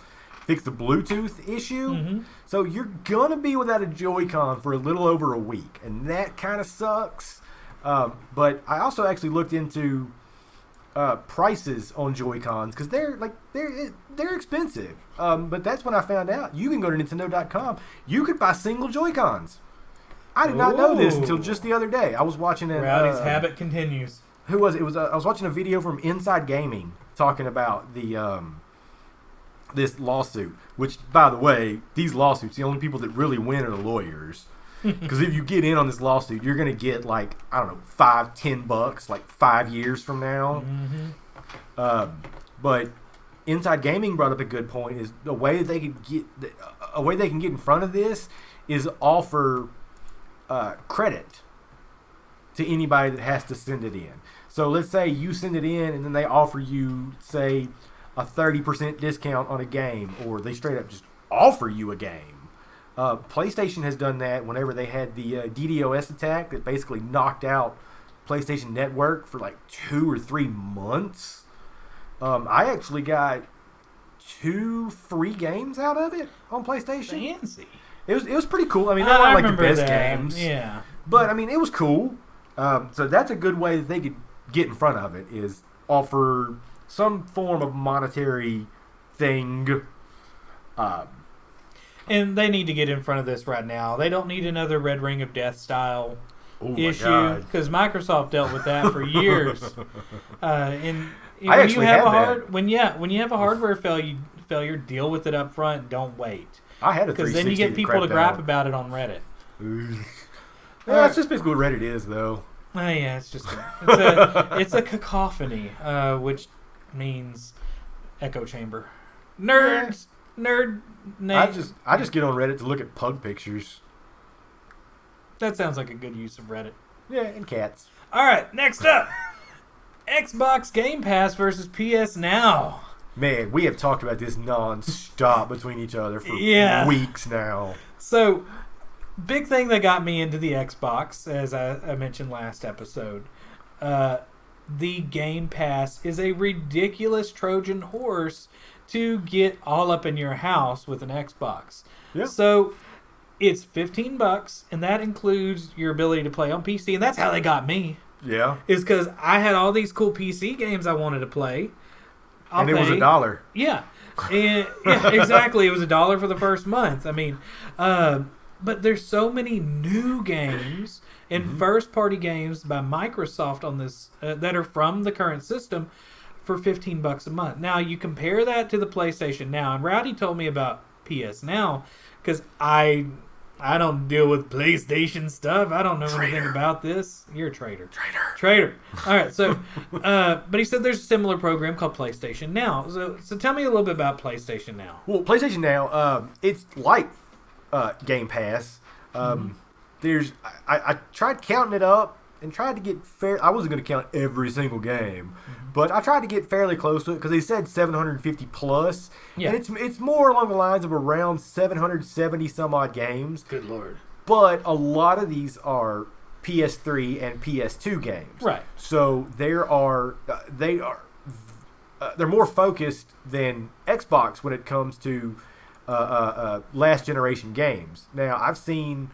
[SPEAKER 2] fix the Bluetooth issue. Mm-hmm. So you're going to be without a Joy-Con for a little over a week, and that kind of sucks. But I also actually looked into prices on Joy-Cons because they're expensive. But that's when I found out you can go to Nintendo.com. You could buy single Joy-Cons. I did not know this until just the other day. I was watching it.
[SPEAKER 1] Rowdy's habit continues.
[SPEAKER 2] Who was it? It was I was watching a video from Inside Gaming talking about the this lawsuit. Which, by the way, these lawsuits, the only people that really win are the lawyers. Because if you get in on this lawsuit, you're going to get like, I don't know, $5-10, like 5 years from now. Mm-hmm. But Inside Gaming brought up a good point: is the way that they can get in front of this is offer credit to anybody that has to send it in. So let's say you send it in, and then they offer you, say, a 30% discount on a game, or they straight up just offer you a game. PlayStation has done that whenever they had the DDoS attack that basically knocked out PlayStation Network for like 2 or 3 months. I actually got 2 free games out of it on PlayStation.
[SPEAKER 1] Fancy.
[SPEAKER 2] It was pretty cool. I mean, they weren't like the best
[SPEAKER 1] that.
[SPEAKER 2] games.
[SPEAKER 1] Yeah.
[SPEAKER 2] But, I mean, it was cool. So that's a good way that they could get in front of it, is offer some form of monetary thing.
[SPEAKER 1] And they need to get in front of this right now. They don't need another Red Ring of Death style issue, because Microsoft dealt with that for years. And when you have a hardware failure, deal with it up front. Don't wait.
[SPEAKER 2] I had a 360
[SPEAKER 1] because then you get people to gripe about it on Reddit.
[SPEAKER 2] Yeah, that's just basically what Reddit is, though.
[SPEAKER 1] Yeah, it's a cacophony, which means echo chamber. Nerds, nerd.
[SPEAKER 2] I just get on Reddit to look at pug pictures.
[SPEAKER 1] That sounds like a good use of Reddit.
[SPEAKER 2] Yeah, and cats.
[SPEAKER 1] All right, next up, Xbox Game Pass versus PS Now.
[SPEAKER 2] Man, we have talked about this non-stop between each other for weeks now.
[SPEAKER 1] So, big thing that got me into the Xbox, as I mentioned last episode, the Game Pass is a ridiculous Trojan horse to get all up in your house with an Xbox.
[SPEAKER 2] Yeah.
[SPEAKER 1] So, it's $15, and that includes your ability to play on PC, and that's how they got me.
[SPEAKER 2] Yeah.
[SPEAKER 1] Is because I had all these cool PC games I wanted to play.
[SPEAKER 2] And it was $1.
[SPEAKER 1] Yeah. And, yeah, exactly. It was $1 for the first month. I mean, but there's so many new games and first-party games by Microsoft on this that are from the current system for $15 a month. Now, you compare that to the PlayStation Now, and Rowdy told me about PS Now because I don't deal with PlayStation stuff. I don't know anything about this. You're a traitor. Traitor. All right. So, but he said there's a similar program called PlayStation Now. So tell me a little bit about PlayStation Now.
[SPEAKER 2] Well, PlayStation Now, it's like Game Pass. I tried counting it up and tried to get fair. I wasn't going to count every single game, but I tried to get fairly close to it because they said 750 plus. Yeah. And it's more along the lines of around 770 some odd games.
[SPEAKER 1] Good Lord.
[SPEAKER 2] But a lot of these are PS3 and PS2 games.
[SPEAKER 1] Right.
[SPEAKER 2] So they're more focused than Xbox when it comes to last generation games. Now, I've seen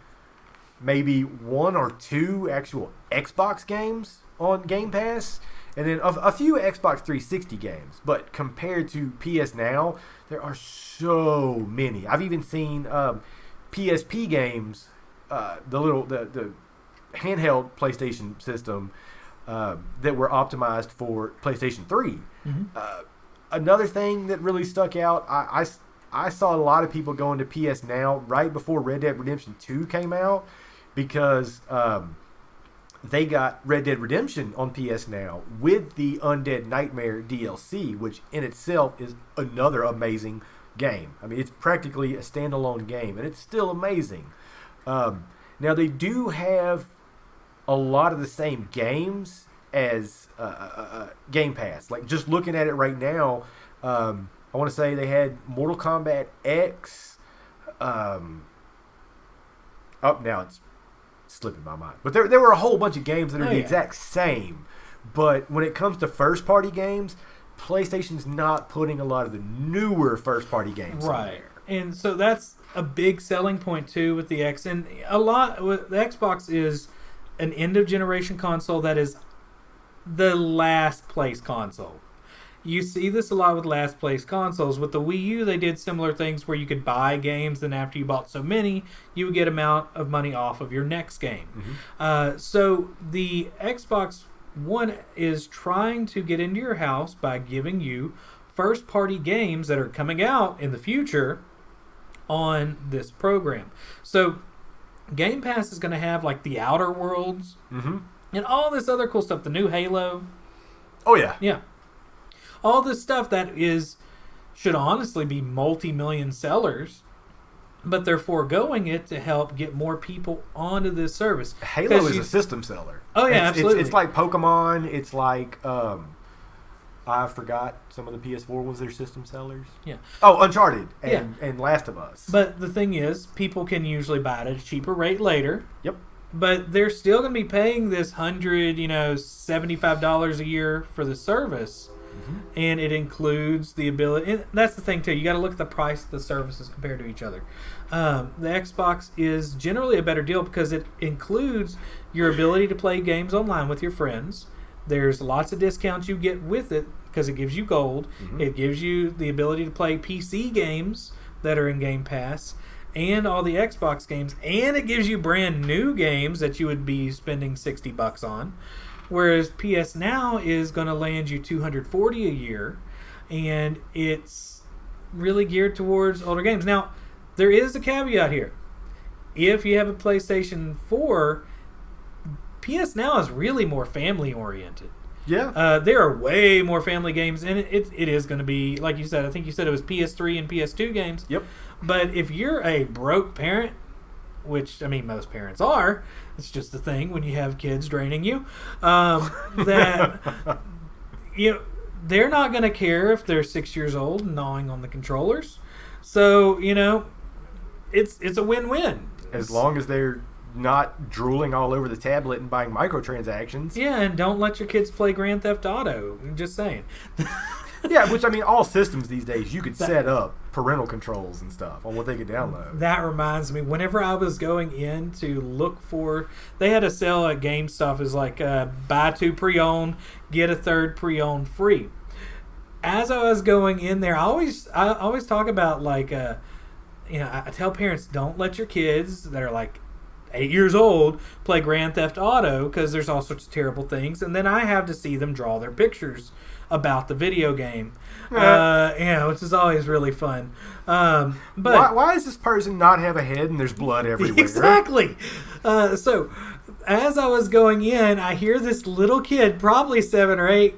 [SPEAKER 2] maybe 1 or 2 actual Xbox games on Game Pass, and then a few Xbox 360 games. But compared to PS Now, there are so many. I've even seen PSP games, the handheld PlayStation system that were optimized for PlayStation 3. Another thing that really stuck out, I saw a lot of people going to PS Now right before Red Dead Redemption 2 came out because they got Red Dead Redemption on PS Now with the Undead Nightmare DLC, which in itself is another amazing game. I mean, it's practically a standalone game, and it's still amazing. Now, they do have a lot of the same games as Game Pass. Like, just looking at it right now, I want to say they had Mortal Kombat X. Now it's slipping my mind. But there were a whole bunch of games that are the exact same. But when it comes to first-party games, PlayStation's not putting a lot of the newer first-party games on there.
[SPEAKER 1] And so that's a big selling point, too, with the X. And a lot with the Xbox is an end-of-generation console that is the last place console. You see this a lot with last place consoles. With the Wii U, they did similar things where you could buy games, and after you bought so many, you would get amount of money off of your next game. So the Xbox One is trying to get into your house by giving you first-party games that are coming out in the future on this program. So Game Pass is going to have like the Outer Worlds and all this other cool stuff. The new Halo.
[SPEAKER 2] Oh, yeah.
[SPEAKER 1] Yeah. All this stuff that should honestly be multi-million sellers, but they're foregoing it to help get more people onto this service.
[SPEAKER 2] Halo is a system seller.
[SPEAKER 1] Oh, yeah, absolutely.
[SPEAKER 2] It's like Pokemon. It's like, I forgot some of the PS4 was their system sellers.
[SPEAKER 1] Yeah.
[SPEAKER 2] Oh, Uncharted and Last of Us.
[SPEAKER 1] But the thing is, people can usually buy it at a cheaper rate later.
[SPEAKER 2] Yep.
[SPEAKER 1] But they're still going to be paying this $75 a year for the service. And it includes the ability. And that's the thing too. You got to look at the price of the services compared to each other. The Xbox is generally a better deal because it includes your ability to play games online with your friends. There's lots of discounts you get with it because it gives you gold. It gives you the ability to play PC games that are in Game Pass and all the Xbox games, and it gives you brand new games that you would be spending $60 on. Whereas PS Now is going to land you $240 a year, and it's really geared towards older games. Now, there is a caveat here. If you have a PlayStation 4, PS Now is really more family-oriented.
[SPEAKER 2] Yeah.
[SPEAKER 1] There are way more family games, and it is going to be, like you said, I think you said it was PS3 and PS2 games.
[SPEAKER 2] Yep.
[SPEAKER 1] But if you're a broke parent, which, I mean, most parents are, it's just the thing when you have kids draining you, that they're not going to care if they're 6 years old and gnawing on the controllers. So, it's a win-win.
[SPEAKER 2] As long as they're not drooling all over the tablet and buying microtransactions.
[SPEAKER 1] Yeah, and don't let your kids play Grand Theft Auto. I'm just saying.
[SPEAKER 2] Yeah, which, I mean, all systems these days, you could set up parental controls and stuff on what they could download.
[SPEAKER 1] That reminds me, whenever I was going in to look for, they had a sale at GameStop. It was like, buy 2 pre-owned, get a 3rd pre-owned free. As I was going in there, I always talk about, like, I tell parents, don't let your kids that are like 8 years old play Grand Theft Auto because there's all sorts of terrible things. And then I have to see them draw their pictures about the video game, which is always really fun. But
[SPEAKER 2] why does this person not have a head and there's blood everywhere?
[SPEAKER 1] Exactly. So as I was going in, I hear this little kid, probably 7 or 8,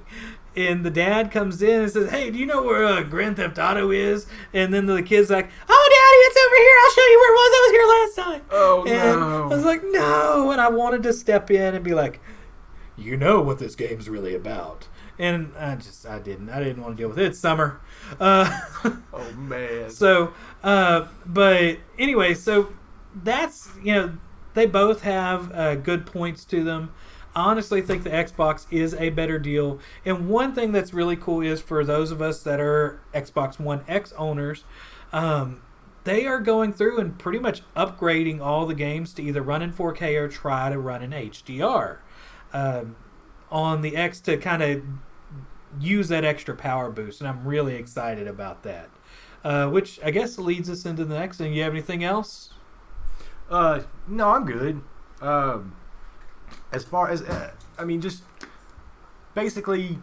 [SPEAKER 1] and the dad comes in and says, "Hey, do you know where Grand Theft Auto is?" And then the kid's like, "Oh, Daddy, it's over here. I'll show you where it was. I was here last time."
[SPEAKER 2] Oh,
[SPEAKER 1] and
[SPEAKER 2] no.
[SPEAKER 1] I was like, "No." And I wanted to step in and be like, "You know what this game's really about." And I didn't want to deal with it. It's summer.
[SPEAKER 2] Oh, man.
[SPEAKER 1] So, but anyway, so that's, they both have good points to them. I honestly think the Xbox is a better deal. And one thing that's really cool is for those of us that are Xbox One X owners, they are going through and pretty much upgrading all the games to either run in 4K or try to run in HDR. On the X to kind of use that extra power boost, and I'm really excited about that. Which I guess leads us into the next thing. You have anything else?
[SPEAKER 2] No, I'm good. As far as just basically,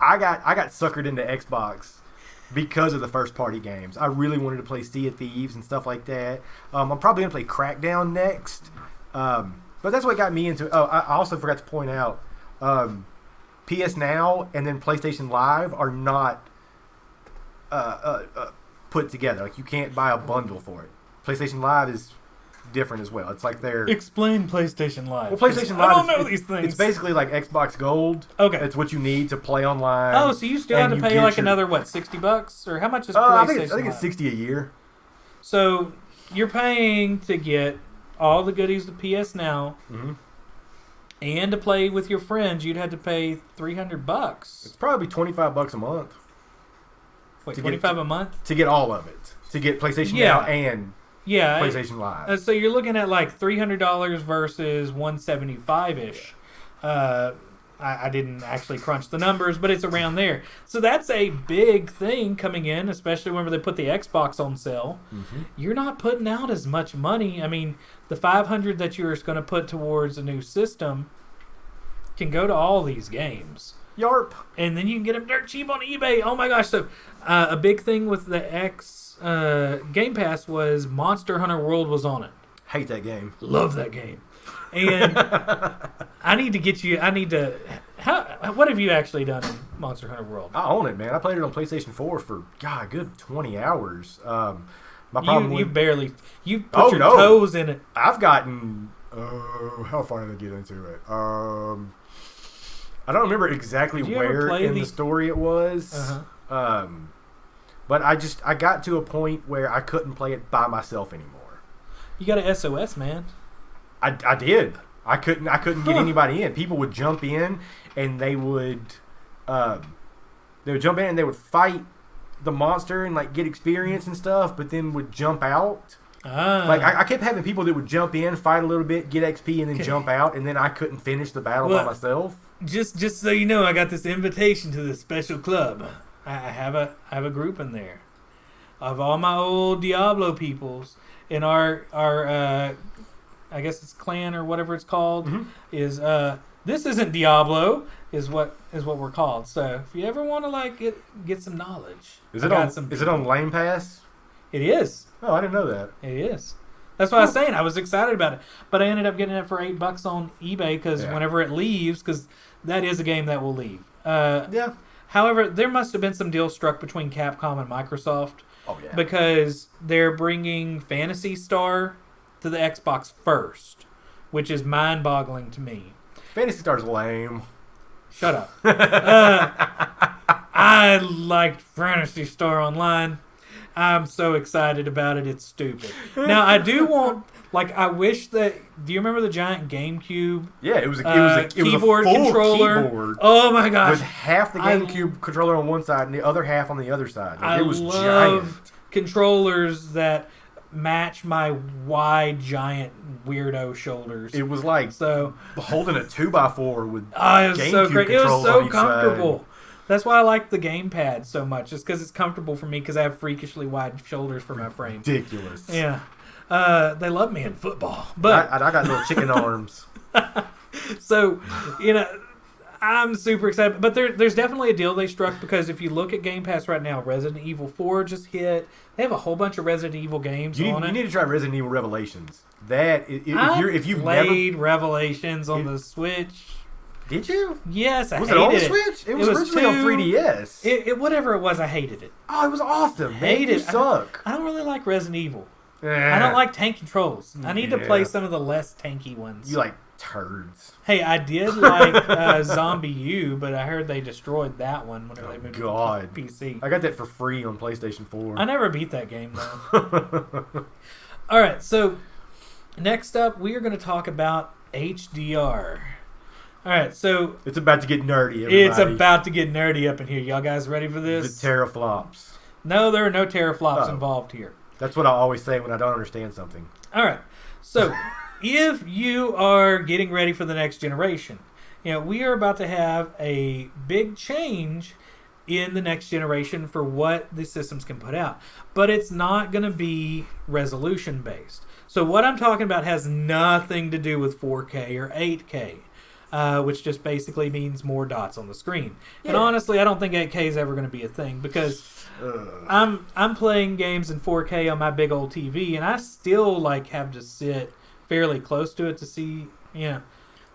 [SPEAKER 2] I got suckered into Xbox because of the first party games. I really wanted to play Sea of Thieves and stuff like that. I'm probably gonna play Crackdown next. But that's what got me into it. Oh, I also forgot to point out, PS Now and then PlayStation Live are not put together. Like, you can't buy a bundle for it. PlayStation Live is different as well. It's like they're...
[SPEAKER 1] Explain PlayStation Live.
[SPEAKER 2] Well, PlayStation Live,
[SPEAKER 1] I don't know these things.
[SPEAKER 2] It's basically like Xbox Gold.
[SPEAKER 1] Okay.
[SPEAKER 2] It's what you need to play online.
[SPEAKER 1] Oh, so you still have to pay like another, what, $60? Or how much is PlayStation
[SPEAKER 2] I think it's $60 a year.
[SPEAKER 1] So you're paying to get all the goodies of PS Now, and to play with your friends, you'd have to pay $300.
[SPEAKER 2] It's probably $25 a month.
[SPEAKER 1] Wait, $25 a month
[SPEAKER 2] to get all of it, to get PlayStation Now and PlayStation Live.
[SPEAKER 1] So you're looking at like $300 versus $175 ish. I didn't actually crunch the numbers, but it's around there. So that's a big thing coming in, especially whenever they put the Xbox on sale.
[SPEAKER 2] Mm-hmm.
[SPEAKER 1] You're not putting out as much money. I mean, the $500 that you're going to put towards a new system can go to all these games.
[SPEAKER 2] Yarp.
[SPEAKER 1] And then you can get them dirt cheap on eBay. Oh my gosh. So a big thing with the Game Pass was Monster Hunter World was on it.
[SPEAKER 2] Hate that game.
[SPEAKER 1] Love that game. And I need to get you. What have you actually done in Monster Hunter World?
[SPEAKER 2] I own it, man. I played it on PlayStation 4 for a good 20 hours. My problem
[SPEAKER 1] You
[SPEAKER 2] with
[SPEAKER 1] put your toes in it.
[SPEAKER 2] I've gotten how far did I get into it? I don't remember exactly where in the story it was.
[SPEAKER 1] Uh-huh.
[SPEAKER 2] But I got to a point where I couldn't play it by myself anymore.
[SPEAKER 1] You got a SOS, man.
[SPEAKER 2] I did. I couldn't get anybody in. People would jump in and they would jump in and they would fight the monster and like get experience and stuff, but then would jump out. Like I kept having people that would jump in, fight a little bit, get XP, and then jump out, and then I couldn't finish the battle by myself.
[SPEAKER 1] Just so you know, I got this invitation to this special club. I have a group in there of all my old Diablo peoples in our I guess it's clan or whatever it's called.
[SPEAKER 2] Mm-hmm.
[SPEAKER 1] Is this isn't Diablo is what we're called. So if you ever want to like get some knowledge,
[SPEAKER 2] is it on Lane Pass?
[SPEAKER 1] It is.
[SPEAKER 2] Oh, I didn't know that.
[SPEAKER 1] It is. That's what I was saying. I was excited about it, but I ended up getting it for $8 on eBay because whenever it leaves, because that is a game that will leave.
[SPEAKER 2] Yeah.
[SPEAKER 1] However, there must have been some deal struck between Capcom and Microsoft.
[SPEAKER 2] Oh yeah.
[SPEAKER 1] Because they're bringing Phantasy Star to the Xbox first, which is mind-boggling to me.
[SPEAKER 2] Phantasy Star's lame.
[SPEAKER 1] Shut up. I liked Phantasy Star Online. I'm so excited about it. It's stupid. Now, I do want... I wish that... Do you remember the giant GameCube?
[SPEAKER 2] Yeah, it was a
[SPEAKER 1] keyboard
[SPEAKER 2] full
[SPEAKER 1] controller.
[SPEAKER 2] Keyboard
[SPEAKER 1] Oh my gosh!
[SPEAKER 2] with half the GameCube controller on one side and the other half on the other side. It was
[SPEAKER 1] love
[SPEAKER 2] giant.
[SPEAKER 1] Controllers that match my wide, giant, weirdo shoulders.
[SPEAKER 2] It was like holding a 2x4 with
[SPEAKER 1] it was
[SPEAKER 2] GameCube
[SPEAKER 1] so great. It was
[SPEAKER 2] controls
[SPEAKER 1] so
[SPEAKER 2] on each
[SPEAKER 1] comfortable.
[SPEAKER 2] side.
[SPEAKER 1] That's why I like the gamepad so much. It's because it's comfortable for me because I have freakishly wide shoulders for my frame.
[SPEAKER 2] Ridiculous.
[SPEAKER 1] Yeah. They love me in football. But
[SPEAKER 2] I got little chicken arms.
[SPEAKER 1] So, I'm super excited. But there's definitely a deal they struck because if you look at Game Pass right now, Resident Evil 4 just hit. They have a whole bunch of Resident Evil games on it.
[SPEAKER 2] You need to try Resident Evil Revelations. If you've
[SPEAKER 1] played Revelations on the Switch.
[SPEAKER 2] Did you?
[SPEAKER 1] Yes, I hated it.
[SPEAKER 2] Was it on the Switch? It was originally on 3DS.
[SPEAKER 1] Whatever it was, I hated it.
[SPEAKER 2] Oh, it was awesome.
[SPEAKER 1] Hated
[SPEAKER 2] it.
[SPEAKER 1] You suck. I don't really like Resident Evil. I don't like tanky controls. I need to play some of the less tanky ones.
[SPEAKER 2] You like turds.
[SPEAKER 1] Hey, I did like Zombie U, but I heard they destroyed that one whenever they moved to PC.
[SPEAKER 2] I got that for free on PlayStation 4.
[SPEAKER 1] I never beat that game, though. All right, so next up, we are going to talk about HDR. All right, so...
[SPEAKER 2] It's about to get nerdy, everybody.
[SPEAKER 1] It's about to get nerdy up in here. Y'all guys ready for this?
[SPEAKER 2] The teraflops.
[SPEAKER 1] No, there are no teraflops involved here.
[SPEAKER 2] That's what I always say when I don't understand something.
[SPEAKER 1] All right. So, if you are getting ready for the next generation, we are about to have a big change in the next generation for what the systems can put out. But it's not going to be resolution based. So, what I'm talking about has nothing to do with 4K or 8K, which just basically means more dots on the screen. Yeah. And honestly, I don't think 8K is ever going to be a thing because... I'm playing games in 4K on my big old TV, and I still have to sit fairly close to it to see, have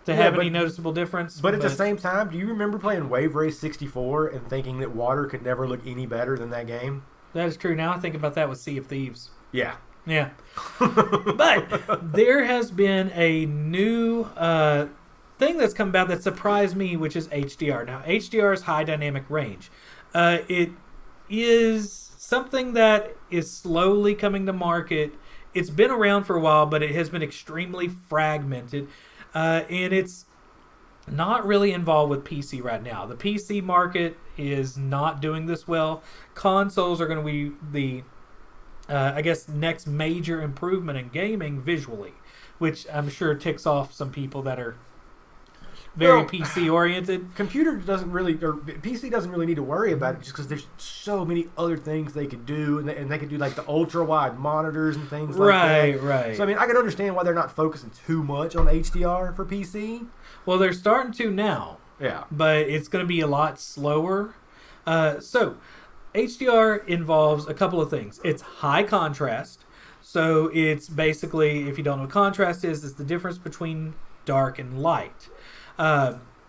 [SPEAKER 1] any noticeable difference.
[SPEAKER 2] But at the same time, do you remember playing Wave Race 64 and thinking that water could never look any better than that game?
[SPEAKER 1] That is true. Now I think about that with Sea of Thieves.
[SPEAKER 2] Yeah.
[SPEAKER 1] Yeah. But there has been a new thing that's come about that surprised me, which is HDR. Now, HDR is high dynamic range. It is something that is slowly coming to market. It's been around for a while, but it has been extremely fragmented, and it's not really involved with PC right now. The PC market is not doing this well. Consoles are going to be the, next major improvement in gaming visually, which I'm sure ticks off some people that are very
[SPEAKER 2] Well,
[SPEAKER 1] PC oriented.
[SPEAKER 2] Computer doesn't really, or PC doesn't really need to worry about it just because there's so many other things they could do, and they could do like the ultra wide monitors and things like that.
[SPEAKER 1] Right.
[SPEAKER 2] So I mean, I can understand why they're not focusing too much on HDR for PC.
[SPEAKER 1] Well, they're starting to now.
[SPEAKER 2] Yeah.
[SPEAKER 1] But it's going to be a lot slower. So, HDR involves a couple of things. It's high contrast. So, it's basically, if you don't know what contrast is, it's the difference between dark and light.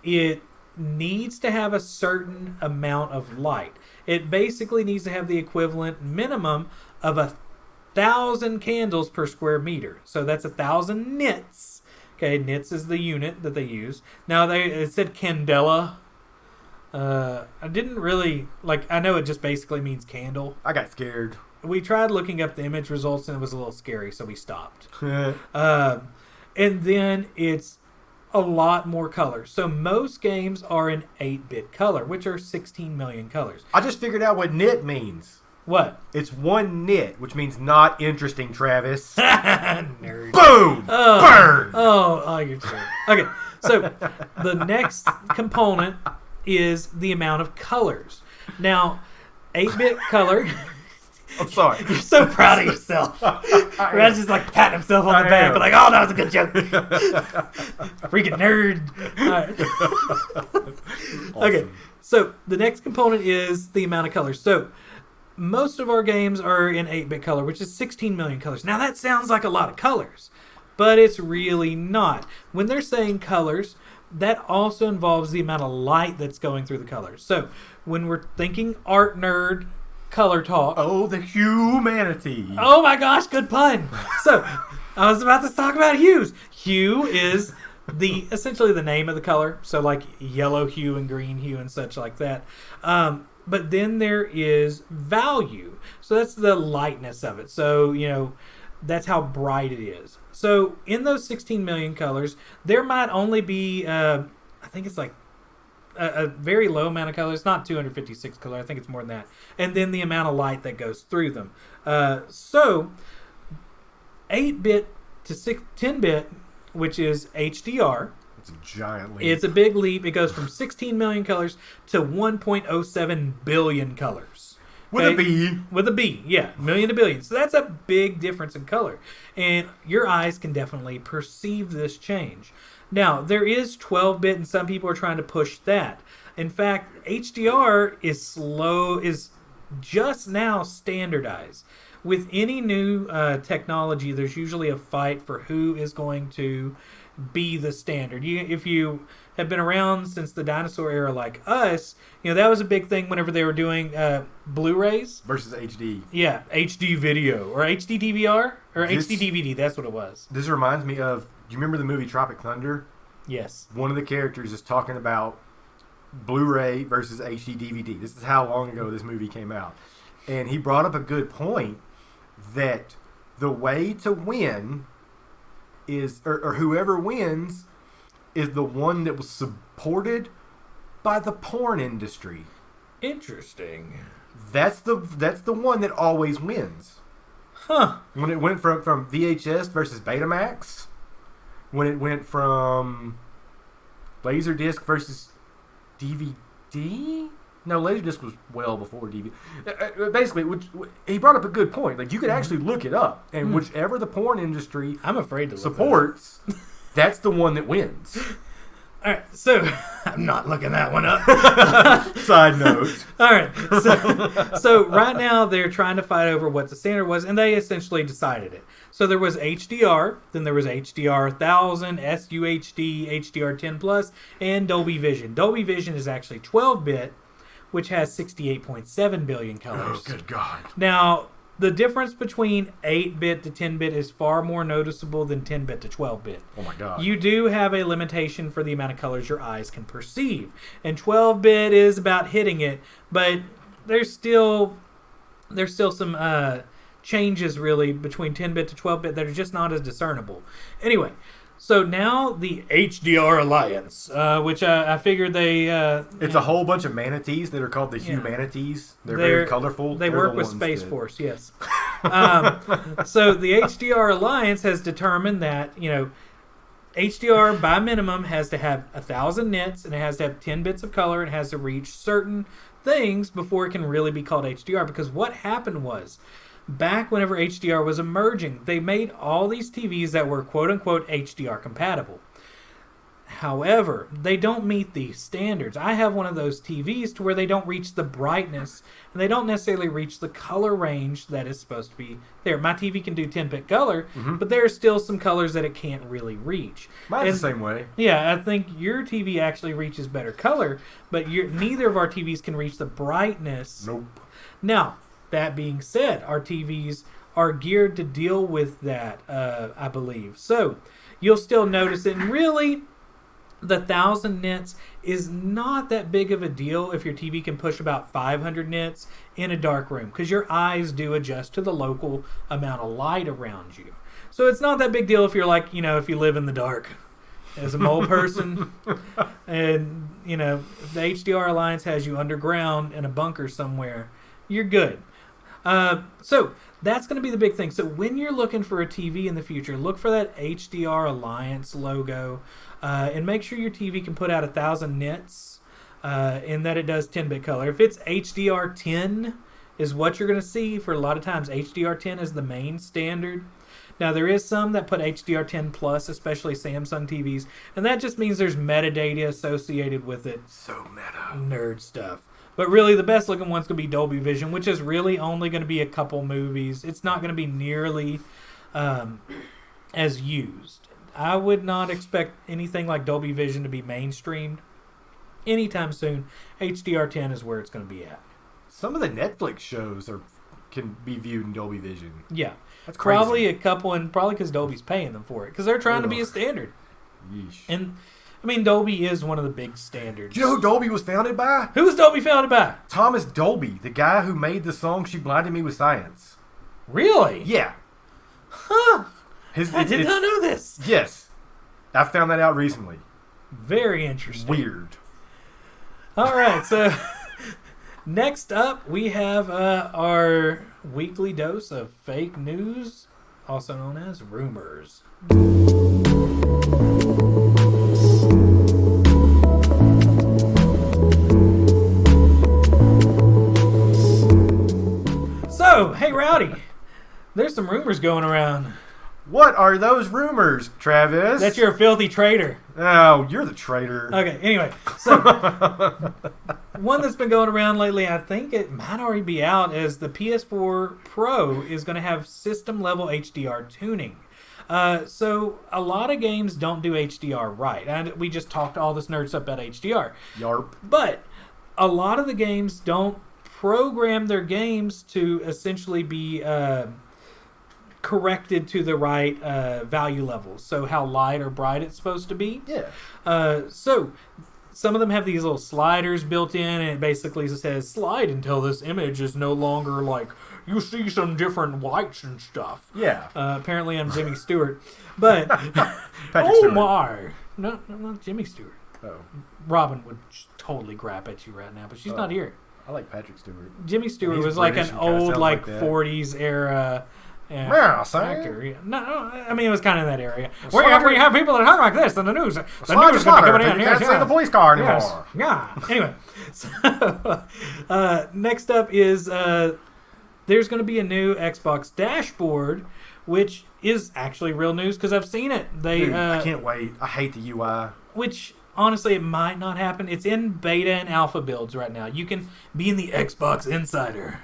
[SPEAKER 1] It needs to have a certain amount of light. It basically needs to have the equivalent minimum of 1,000 candles per square meter. So, that's 1,000 nits. Okay, nits is the unit that they use. Now, it said candela. I didn't really, I know it just basically means candle.
[SPEAKER 2] I got scared.
[SPEAKER 1] We tried looking up the image results and it was a little scary, so we stopped.
[SPEAKER 2] Yeah.
[SPEAKER 1] And then it's a lot more colors. So most games are in 8-bit color, which are 16 million colors.
[SPEAKER 2] I just figured out what nit means.
[SPEAKER 1] What?
[SPEAKER 2] It's one nit, which means not interesting, Travis.
[SPEAKER 1] Nerd.
[SPEAKER 2] Boom! Burn!
[SPEAKER 1] Oh, you're true. Okay, so the next component is the amount of colors. Now, 8-bit color...
[SPEAKER 2] I'm sorry.
[SPEAKER 1] You're so proud of yourself. Rad's just patting himself on the back, but oh, that was a good joke. Freaking nerd. All right.
[SPEAKER 2] Awesome.
[SPEAKER 1] Okay, so the next component is the amount of colors. So most of our games are in 8-bit color, which is 16 million colors. Now that sounds like a lot of colors, but it's really not. When they're saying colors, that also involves the amount of light that's going through the colors. So when we're thinking art nerd, color talk.
[SPEAKER 2] Oh, the humanity.
[SPEAKER 1] Oh my gosh, good pun. So, I was about to talk about hues. Hue is essentially the name of the color. So like yellow hue and green hue and such like that. But then there is value. So that's the lightness of it. So, that's how bright it is. So in those 16 million colors, there might only be, I think it's a very low amount of colors, not 256 color. I think it's more than that. And then the amount of light that goes through them. So 8-bit to 10-bit, which is HDR.
[SPEAKER 2] It's a giant leap.
[SPEAKER 1] It's a big leap. It goes from 16 million colors to 1.07 billion colors.
[SPEAKER 2] With a B.
[SPEAKER 1] With a B, yeah. Million to billion. So that's a big difference in color. And your eyes can definitely perceive this change. Now, there is 12-bit, and some people are trying to push that. In fact, HDR is just now standardized. With any new technology, there's usually a fight for who is going to be the standard. If you have been around since the dinosaur era like us, that was a big thing whenever they were doing Blu-rays.
[SPEAKER 2] Versus HD.
[SPEAKER 1] Yeah, HD video, or HD DVR, or HD DVD, that's what it was.
[SPEAKER 2] This reminds me of, do you remember the movie Tropic Thunder?
[SPEAKER 1] Yes.
[SPEAKER 2] One of the characters is talking about Blu-ray versus HD DVD. This is how long ago this movie came out. And he brought up a good point that the way to win is, or whoever wins, is the one that was supported by the porn industry.
[SPEAKER 1] Interesting.
[SPEAKER 2] That's the one that always wins.
[SPEAKER 1] Huh.
[SPEAKER 2] When it went from VHS versus Betamax, when it went from Laserdisc versus DVD. No, Laserdisc was well before DVD. Basically, he brought up a good point. Like, you could actually look it up, and whichever the porn industry
[SPEAKER 1] I'm afraid to look
[SPEAKER 2] supports, that's the one that wins.
[SPEAKER 1] All right, so I'm not looking that one up.
[SPEAKER 2] Side note.
[SPEAKER 1] All right, so right now they're trying to fight over what the standard was, and they essentially decided it. So there was HDR, then there was HDR 1000, SUHD, HDR 10 Plus, and Dolby Vision. Dolby Vision is actually 12-bit, which has 68.7 billion colors.
[SPEAKER 2] Oh, good God.
[SPEAKER 1] Now, the difference between 8-bit to 10-bit is far more noticeable than 10-bit to 12-bit.
[SPEAKER 2] Oh, my God.
[SPEAKER 1] You do have a limitation for the amount of colors your eyes can perceive. And 12-bit is about hitting it, but there's still some changes, really, between 10-bit to 12-bit that are just not as discernible. Anyway, so now the HDR Alliance, which I figured they...
[SPEAKER 2] it's a whole bunch of manatees that are called the humanities. They're very colorful.
[SPEAKER 1] They work with Space Force, yes. So the HDR Alliance has determined that, HDR by minimum has to have 1,000 nits, and it has to have 10 bits of color, and it has to reach certain things before it can really be called HDR. Because what happened was, back whenever HDR was emerging, they made all these TVs that were quote-unquote HDR compatible. However, they don't meet the standards. I have one of those TVs to where they don't reach the brightness, and they don't necessarily reach the color range that is supposed to be there. My TV can do 10-bit color, but there are still some colors that it can't really reach.
[SPEAKER 2] Mine's the same way.
[SPEAKER 1] Yeah, I think your TV actually reaches better color, but neither of our TVs can reach the brightness.
[SPEAKER 2] Nope.
[SPEAKER 1] Now, that being said, our TVs are geared to deal with that, I believe. So, you'll still notice it, and really, the 1,000 nits is not that big of a deal if your TV can push about 500 nits in a dark room, because your eyes do adjust to the local amount of light around you. So it's not that big deal if you're like, if you live in the dark as a mole person, and, the HDR Alliance has you underground in a bunker somewhere, you're good. So that's going to be the big thing. So when you're looking for a TV in the future, look for that HDR Alliance logo, and make sure your TV can put out 1,000 nits, and that it does 10-bit color. If it's HDR10 is what you're going to see, for a lot of times HDR10 is the main standard. Now there is some that put HDR10 plus, especially Samsung TVs, and that just means there's metadata associated with it.
[SPEAKER 2] So meta.
[SPEAKER 1] Nerd stuff. But really, the best looking one's going to be Dolby Vision, which is really only going to be a couple movies. It's not going to be nearly as used. I would not expect anything like Dolby Vision to be mainstreamed anytime soon. HDR10 is where it's going to be at.
[SPEAKER 2] Some of the Netflix shows can be viewed in Dolby Vision.
[SPEAKER 1] Yeah.
[SPEAKER 2] That's crazy.
[SPEAKER 1] Probably a couple, and probably because Dolby's paying them for it, because they're trying to be a standard.
[SPEAKER 2] Yeesh.
[SPEAKER 1] And Dolby is one of the big standards.
[SPEAKER 2] Do you know who Dolby was founded by?
[SPEAKER 1] Who was Dolby founded by?
[SPEAKER 2] Thomas Dolby, the guy who made the song "She Blinded Me with Science."
[SPEAKER 1] Really?
[SPEAKER 2] Yeah.
[SPEAKER 1] Huh. I did not know this.
[SPEAKER 2] Yes. I found that out recently.
[SPEAKER 1] Very interesting.
[SPEAKER 2] Weird.
[SPEAKER 1] All right, so next up we have our weekly dose of fake news, also known as rumors. So, hey Rowdy, there's some rumors going around.
[SPEAKER 2] What are those rumors, Travis?
[SPEAKER 1] That you're a filthy traitor.
[SPEAKER 2] Oh, you're the traitor.
[SPEAKER 1] Okay, anyway, so one that's been going around lately, I think it might already be out, is the PS4 Pro is going to have system-level HDR tuning. So a lot of games don't do HDR right. And we just talked all this nerd stuff about HDR.
[SPEAKER 2] Yarp.
[SPEAKER 1] But a lot of the games don't program their games to essentially be corrected to the right value levels. So how light or bright it's supposed to be.
[SPEAKER 2] Yeah.
[SPEAKER 1] So some of them have these little sliders built in, and it basically says slide until this image is no longer like you see some different whites and stuff.
[SPEAKER 2] Yeah.
[SPEAKER 1] Apparently I'm Jimmy Stewart. But oh
[SPEAKER 2] Stewart.
[SPEAKER 1] my. No, not Jimmy Stewart.
[SPEAKER 2] Oh.
[SPEAKER 1] Robin would totally grab at you right now, but she's not here.
[SPEAKER 2] I like Patrick Stewart.
[SPEAKER 1] Jimmy Stewart
[SPEAKER 2] He's
[SPEAKER 1] was like
[SPEAKER 2] British
[SPEAKER 1] an
[SPEAKER 2] and kinda
[SPEAKER 1] old
[SPEAKER 2] sounds
[SPEAKER 1] like
[SPEAKER 2] like that.
[SPEAKER 1] 40s era
[SPEAKER 2] Yeah, same.
[SPEAKER 1] actor. Yeah. No, I mean it was kind of in that area.
[SPEAKER 2] Well,
[SPEAKER 1] Where you have people that talk like this in the news. The
[SPEAKER 2] Slide
[SPEAKER 1] news is going to be coming in.
[SPEAKER 2] You can't see the police car anymore.
[SPEAKER 1] Yes. Yeah. Anyway, so, next up is there's going to be a new Xbox dashboard, which is actually real news because I've seen it.
[SPEAKER 2] Dude, I can't wait. I hate the UI.
[SPEAKER 1] Which honestly, it might not happen. It's in beta and alpha builds right now. You can be in the Xbox Insider.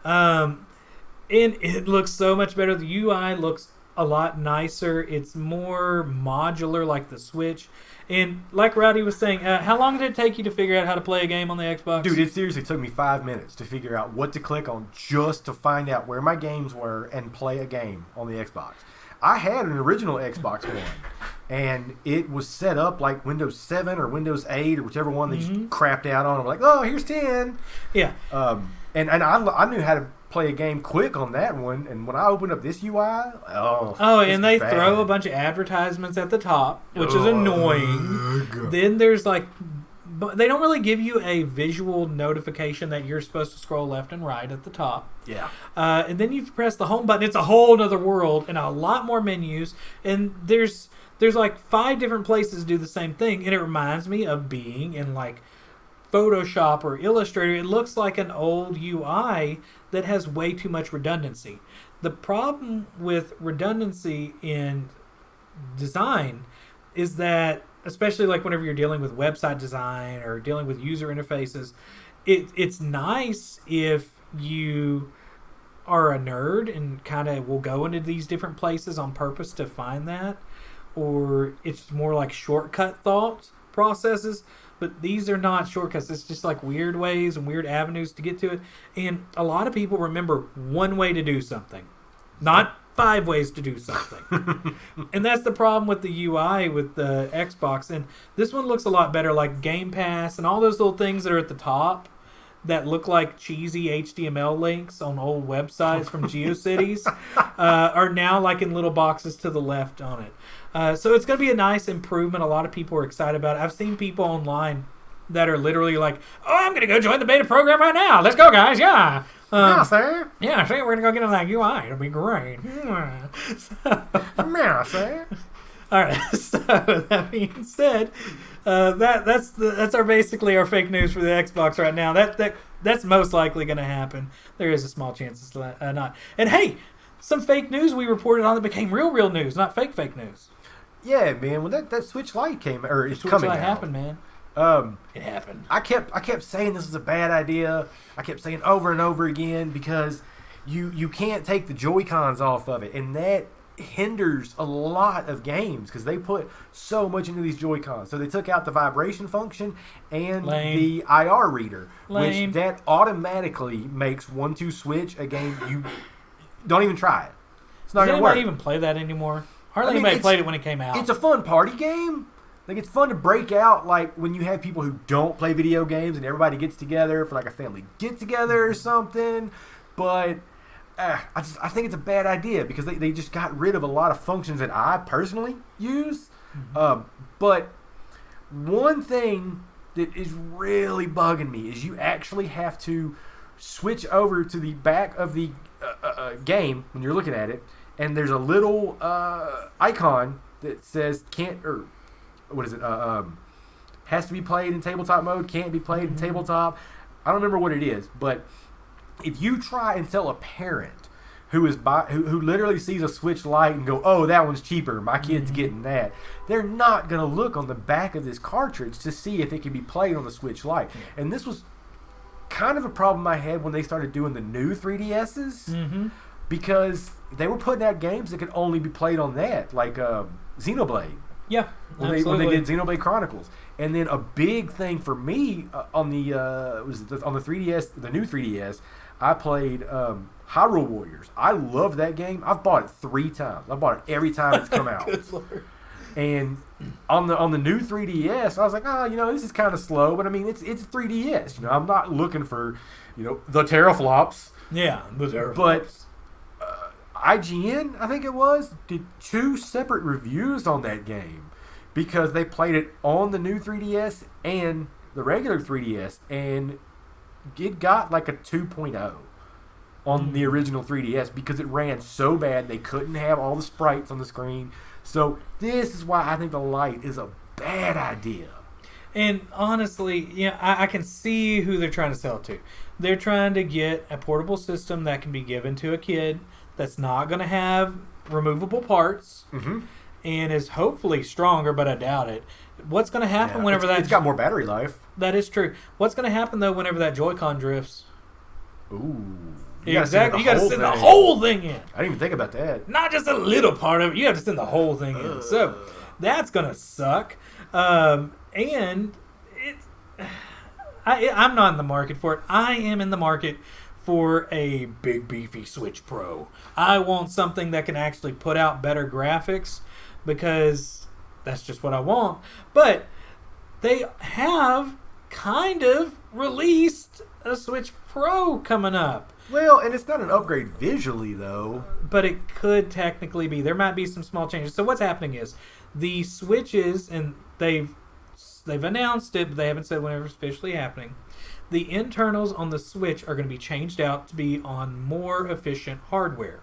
[SPEAKER 1] And it looks so much better. The UI looks a lot nicer. It's more modular like the Switch. And like Rowdy was saying, how long did it take you to figure out how to play a game on the Xbox?
[SPEAKER 2] Dude, it seriously took me 5 minutes to figure out what to click on just to find out where my games were and play a game on the Xbox. I had an original Xbox One, and it was set up like Windows 7 or Windows 8 or whichever one they just crapped out on. I'm like, oh, here's 10.
[SPEAKER 1] Yeah.
[SPEAKER 2] And I knew how to play a game quick on that one, and when I opened up this UI,
[SPEAKER 1] and they throw a bunch of advertisements at the top, which is annoying. Then there's like but they don't really give you a visual notification that you're supposed to scroll left and right at the top.
[SPEAKER 2] Yeah.
[SPEAKER 1] And then you press the home button. It's a whole other world and a lot more menus. And there's like 5 different places to do the same thing. And it reminds me of being in like Photoshop or Illustrator. It looks like an old UI that has way too much redundancy. The problem with redundancy in design is that, especially like whenever you're dealing with website design or dealing with user interfaces, it's nice if you are a nerd and kind of will go into these different places on purpose to find that, or it's more like shortcut thought processes. But these are not shortcuts. It's just like weird ways and weird avenues to get to it. And a lot of people remember one way to do something, not 5 ways to do something. And that's the problem with the UI with the Xbox. And this one looks a lot better, like Game Pass and all those little things that are at the top that look like cheesy HTML links on old websites from GeoCities are now like in little boxes to the left on it. So it's going to be a nice improvement. A lot of people are excited about it. I've seen people online that are literally like, oh, I'm going to go join the beta program right now. Let's go, guys. Yeah.
[SPEAKER 2] Yeah, sir.
[SPEAKER 1] Yeah, sure. We're going to go get on that UI. It'll be great.
[SPEAKER 2] Yeah, sir.
[SPEAKER 1] All right. So that being said, that's our basically our fake news for the Xbox right now. That's most likely going to happen. There is a small chance it's not. And hey, some fake news we reported on that became real news, not fake news.
[SPEAKER 2] Yeah, man. When that Switch Lite came, or it's
[SPEAKER 1] Switch
[SPEAKER 2] coming
[SPEAKER 1] Lite
[SPEAKER 2] out,
[SPEAKER 1] happened, man. It happened.
[SPEAKER 2] I kept saying this is a bad idea. I kept saying over and over again because you can't take the Joy-Cons off of it, and that hinders a lot of games because they put so much into these Joy-Cons. So they took out the vibration function and the IR reader, which that automatically makes 1-2 Switch a game you don't even try it. It's not going to work.
[SPEAKER 1] Does anybody even play that anymore? Hardly anybody played it when it came out.
[SPEAKER 2] It's a fun party game. Like, it's fun to break out, like, when you have people who don't play video games and everybody gets together for, like, a family get-together or something. But I think it's a bad idea because they just got rid of a lot of functions that I personally use. But one thing that is really bugging me is you actually have to switch over to the back of the game when you're looking at it, and there's a little icon that says has to be played in tabletop mode, can't be played in tabletop. I don't remember what it is, but if you try and tell a parent who literally sees a Switch Lite and go, oh, that one's cheaper, my kid's getting that, they're not going to look on the back of this cartridge to see if it can be played on the Switch Lite. And this was kind of a problem I had when they started doing the new 3DSs, because they were putting out games that could only be played on that, like Xenoblade.
[SPEAKER 1] Yeah,
[SPEAKER 2] when they did Xenoblade Chronicles. And then a big thing for me on the 3DS, the new 3DS, I played Hyrule Warriors. I love that game. I've bought it 3 times. I've bought it every time it's come out.
[SPEAKER 1] Good Lord.
[SPEAKER 2] And on the new 3DS, I was like, this is kind of slow, but I mean, it's 3DS. I'm not looking for, the teraflops.
[SPEAKER 1] Yeah, the teraflops.
[SPEAKER 2] But IGN, I think it was, did 2 separate reviews on that game because they played it on the new 3DS and the regular 3DS, and it got like a 2.0 on the original 3DS because it ran so bad they couldn't have all the sprites on the screen. So this is why I think the Lite is a bad idea.
[SPEAKER 1] And honestly, I can see who they're trying to sell it to. They're trying to get a portable system that can be given to a kid that's not going to have removable parts and is hopefully stronger, but I doubt it. What's going to happen whenever
[SPEAKER 2] it's got more battery life.
[SPEAKER 1] That is true. What's going to happen, though, whenever that Joy-Con drifts?
[SPEAKER 2] Ooh.
[SPEAKER 1] Exactly. You got to send the whole thing in.
[SPEAKER 2] I didn't even think about that.
[SPEAKER 1] Not just a little part of it. You have to send the whole thing in. So that's going to suck. And I'm not in the market for it. I am in the market for a big beefy Switch Pro. I want something that can actually put out better graphics because that's just what I want. But they have kind of released a Switch Pro coming up.
[SPEAKER 2] Well, and it's not an upgrade visually, though.
[SPEAKER 1] But it could technically be. There might be some small changes. So what's happening is the Switches, and they've they've announced it, but they haven't said whenever it's officially happening. The internals on the Switch are going to be changed out to be on more efficient hardware.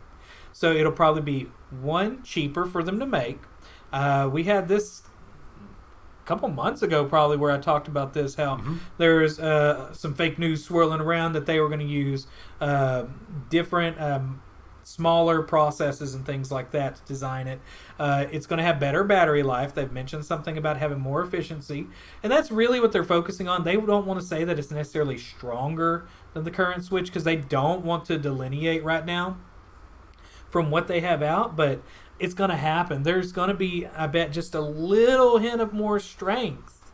[SPEAKER 1] So it'll probably be one, cheaper for them to make. We had this a couple months ago probably where I talked about this, how there's some fake news swirling around that they were going to use different smaller processes and things like that to design it. It's going to have better battery life. They've mentioned something about having more efficiency, and that's really what they're focusing on. They don't want to say that it's necessarily stronger than the current Switch because they don't want to delineate right now from what they have out, but it's going to happen. There's going to be, I bet, just a little hint of more strength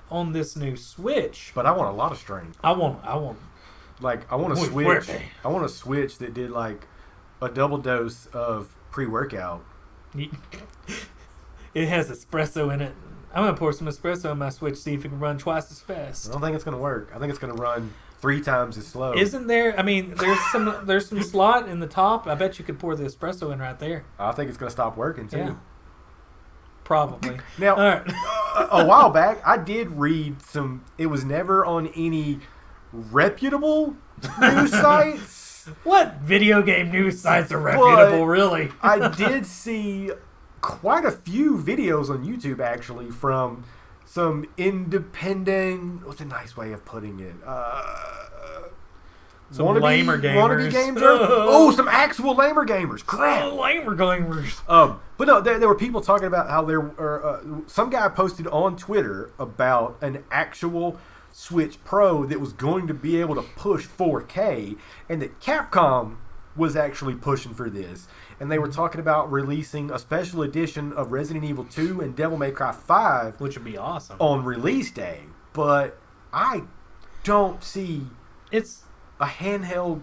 [SPEAKER 1] on this new Switch.
[SPEAKER 2] But I want a lot of strength.
[SPEAKER 1] I want
[SPEAKER 2] a Switch. I want a Switch that did like a double dose of pre-workout.
[SPEAKER 1] It has espresso in it. I'm going to pour some espresso in my Switch, see if it can run twice as fast.
[SPEAKER 2] I don't think it's going to work. I think it's going to run 3 times as slow.
[SPEAKER 1] Isn't there? I mean, there's some slot in the top. I bet you could pour the espresso in right there.
[SPEAKER 2] I think it's going to stop working too.
[SPEAKER 1] Yeah. Probably.
[SPEAKER 2] Now,
[SPEAKER 1] all right.
[SPEAKER 2] A while back, I did read some. It was never on any reputable news sites.
[SPEAKER 1] What video game news sites are reputable, really?
[SPEAKER 2] I did see quite a few videos on YouTube, actually, from some independent... What's a nice way of putting it?
[SPEAKER 1] Some lamer gamers.
[SPEAKER 2] Wannabe gamers? Some actual lamer gamers. Crap.
[SPEAKER 1] Lamer gamers.
[SPEAKER 2] But no, there were people talking about how there were... some guy posted on Twitter about an actual Switch Pro that was going to be able to push 4K, and that Capcom was actually pushing for this. And they were talking about releasing a special edition of Resident Evil 2 and Devil May Cry 5,
[SPEAKER 1] which would be awesome,
[SPEAKER 2] on release day. But I don't see
[SPEAKER 1] it's
[SPEAKER 2] a handheld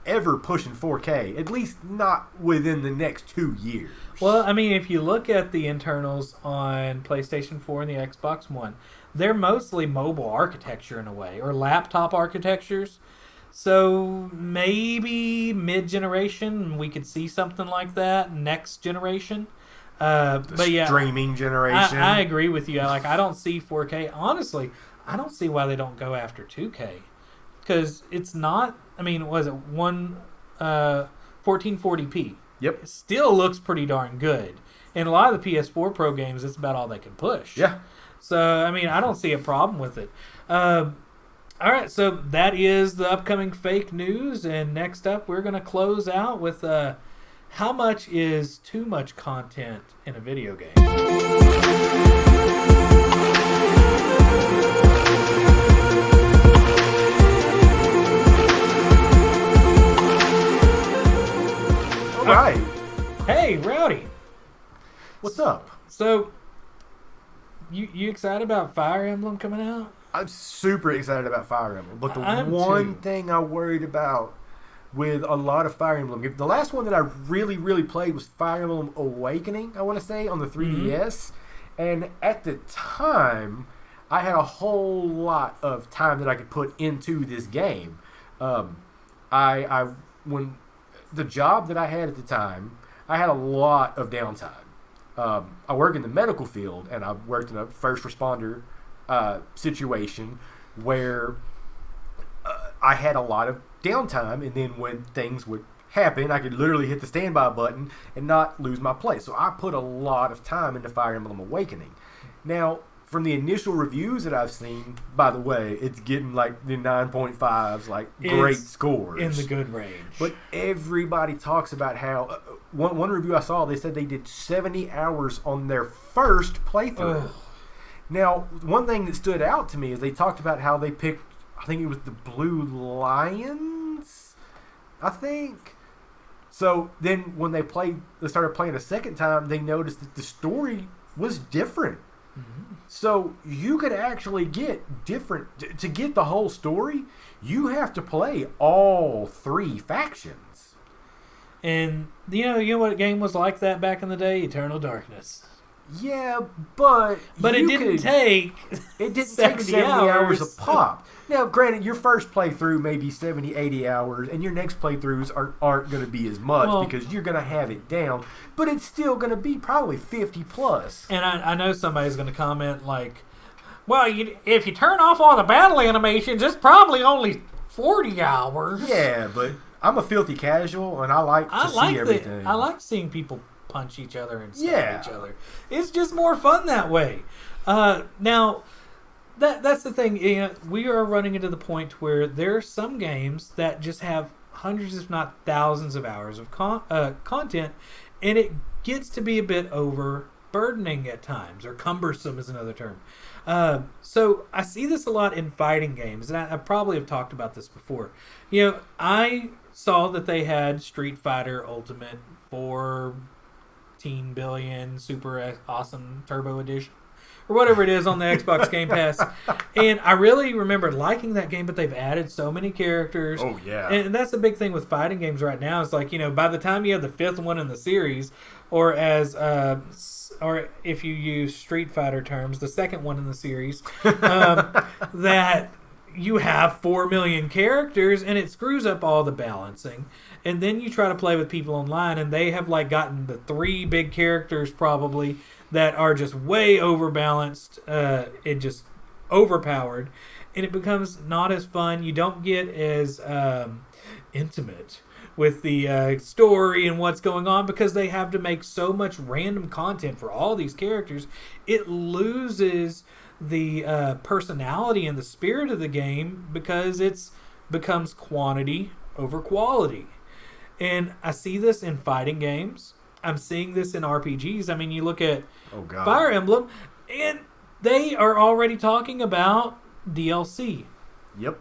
[SPEAKER 2] ever pushing 4K, at least not within the next 2 years.
[SPEAKER 1] Well, I mean, if you look at the internals on PlayStation 4 and the Xbox One, they're mostly mobile architecture in a way, or laptop architectures. So maybe mid-generation we could see something like that. Next generation, but yeah,
[SPEAKER 2] streaming generation.
[SPEAKER 1] I agree with you. I don't see 4K. Honestly, I don't see why they don't go after 2K, because it's not. I mean, was it 1440p?
[SPEAKER 2] Yep.
[SPEAKER 1] It still looks pretty darn good. And a lot of the PS4 Pro games, it's about all they can push.
[SPEAKER 2] Yeah.
[SPEAKER 1] So, I mean, I don't see a problem with it. All right, so that is the upcoming fake news. And next up, we're going to close out with how much is too much content in a video game?
[SPEAKER 2] All right.
[SPEAKER 1] Hey, Rowdy.
[SPEAKER 2] What's up?
[SPEAKER 1] So, you excited about Fire Emblem coming out?
[SPEAKER 2] I'm super excited about Fire Emblem, but the
[SPEAKER 1] I'm
[SPEAKER 2] one
[SPEAKER 1] too.
[SPEAKER 2] thing I worried about with a lot of Fire Emblem games, the last one that I really, really played was Fire Emblem Awakening, I want to say, on the 3DS. And at the time, I had a whole lot of time that I could put into this game. When the job that I had at the time, I had a lot of downtime. I work in the medical field, and I worked in a first responder situation where I had a lot of downtime, and then when things would happen, I could literally hit the standby button and not lose my place. So I put a lot of time into Fire Emblem Awakening. Now, from the initial reviews that I've seen, by the way, it's getting like the 9.5s, like great scores.
[SPEAKER 1] In the good range.
[SPEAKER 2] But everybody talks about how, one review I saw, they said they did 70 hours on their first playthrough.
[SPEAKER 1] Ugh.
[SPEAKER 2] Now, one thing that stood out to me is they talked about how they picked, I think it was the Blue Lions, I think. So then when they started playing a second time, they noticed that the story was different. Mm-hmm. So you could actually get different, to get the whole story, you have to play all 3 factions.
[SPEAKER 1] And you know what game was like that back in the day? Eternal Darkness.
[SPEAKER 2] Yeah, but
[SPEAKER 1] it didn't take
[SPEAKER 2] 70 hours a pop. Now, granted, your first playthrough may be 70, 80 hours, and your next playthroughs aren't going to be as much because you're going to have it down, but it's still going to be probably 50 plus.
[SPEAKER 1] And I know somebody's going to comment like, Well, if you turn off all the battle animations, it's probably only 40 hours.
[SPEAKER 2] Yeah, but I'm a filthy casual, and I like to see everything.
[SPEAKER 1] I like seeing people punch each other and stab each other. It's just more fun that way. Now, that's the thing. You know, we are running into the point where there are some games that just have hundreds, if not thousands, of hours of content, and it gets to be a bit overburdening at times, or cumbersome is another term. So I see this a lot in fighting games, and I probably have talked about this before. You know, I saw that they had Street Fighter Ultimate 14 billion Super Awesome Turbo Edition, or whatever it is on the Xbox Game Pass. And I really remember liking that game, but they've added so many characters.
[SPEAKER 2] Oh, yeah.
[SPEAKER 1] And that's the big thing with fighting games right now. It's like, you know, by the time you have the fifth one in the series, or or if you use Street Fighter terms, the second one in the series, that you have 4 million characters, and it screws up all the balancing. And then you try to play with people online, and they have like gotten the 3 big characters probably that are just way overbalanced, it just overpowered, and it becomes not as fun. You don't get as intimate with the story and what's going on because they have to make so much random content for all these characters. It loses the personality and the spirit of the game because it's becomes quantity over quality. And I see this in fighting games. I'm seeing this in RPGs. I mean, you look at Fire Emblem, and they are already talking about DLC.
[SPEAKER 2] Yep.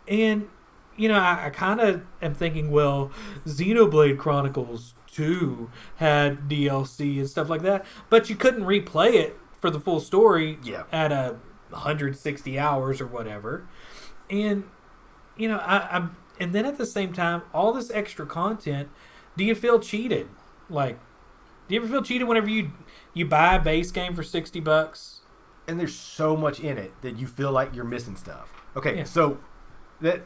[SPEAKER 1] And, you know, I kind of am thinking, well, Xenoblade Chronicles 2 had DLC and stuff like that, but you couldn't replay it for the full story at 160 hours or whatever. And, you know, I'm and then at the same time, all this extra content, do you feel cheated? Like, do you ever feel cheated whenever you buy a base game for $60?
[SPEAKER 2] And there's so much in it that you feel like you're missing stuff. Okay, so that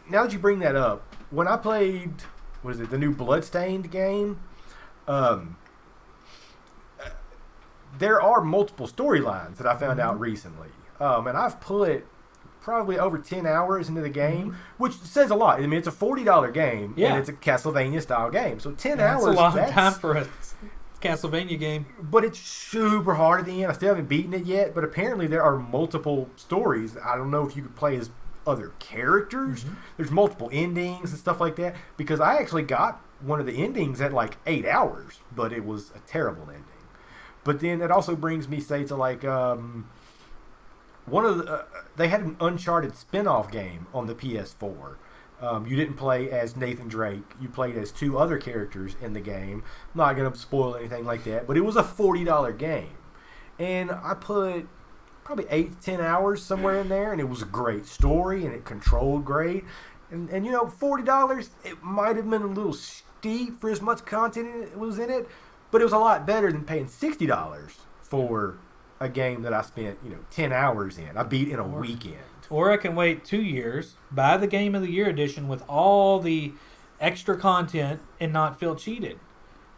[SPEAKER 2] now that you bring that up, when I played, what is it, the new Bloodstained game, there are multiple storylines that I found out recently. And I've put probably over 10 hours into the game, which says a lot. I mean, it's a $40 game, and it's a Castlevania-style game. So 10 hours,
[SPEAKER 1] that's a long time for a Castlevania game.
[SPEAKER 2] But it's super hard at the end. I still haven't beaten it yet, but apparently there are multiple stories. I don't know if you could play as other characters. There's multiple endings and stuff like that, because I actually got one of the endings at like 8 hours, but it was a terrible ending. But then it also brings me, say, to like one of the they had an Uncharted spin-off game on the PS4. You didn't play as Nathan Drake. You played as 2 other characters in the game. I'm not going to spoil anything like that, but it was a $40 game. And I put probably 8 to 10 hours somewhere in there, and it was a great story, and it controlled great. And you know, $40, it might have been a little steep for as much content it was in it, but it was a lot better than paying $60 for a game that I spent, 10 hours in. I beat in a weekend.
[SPEAKER 1] Or I can wait 2 years, buy the Game of the Year edition with all the extra content and not feel cheated.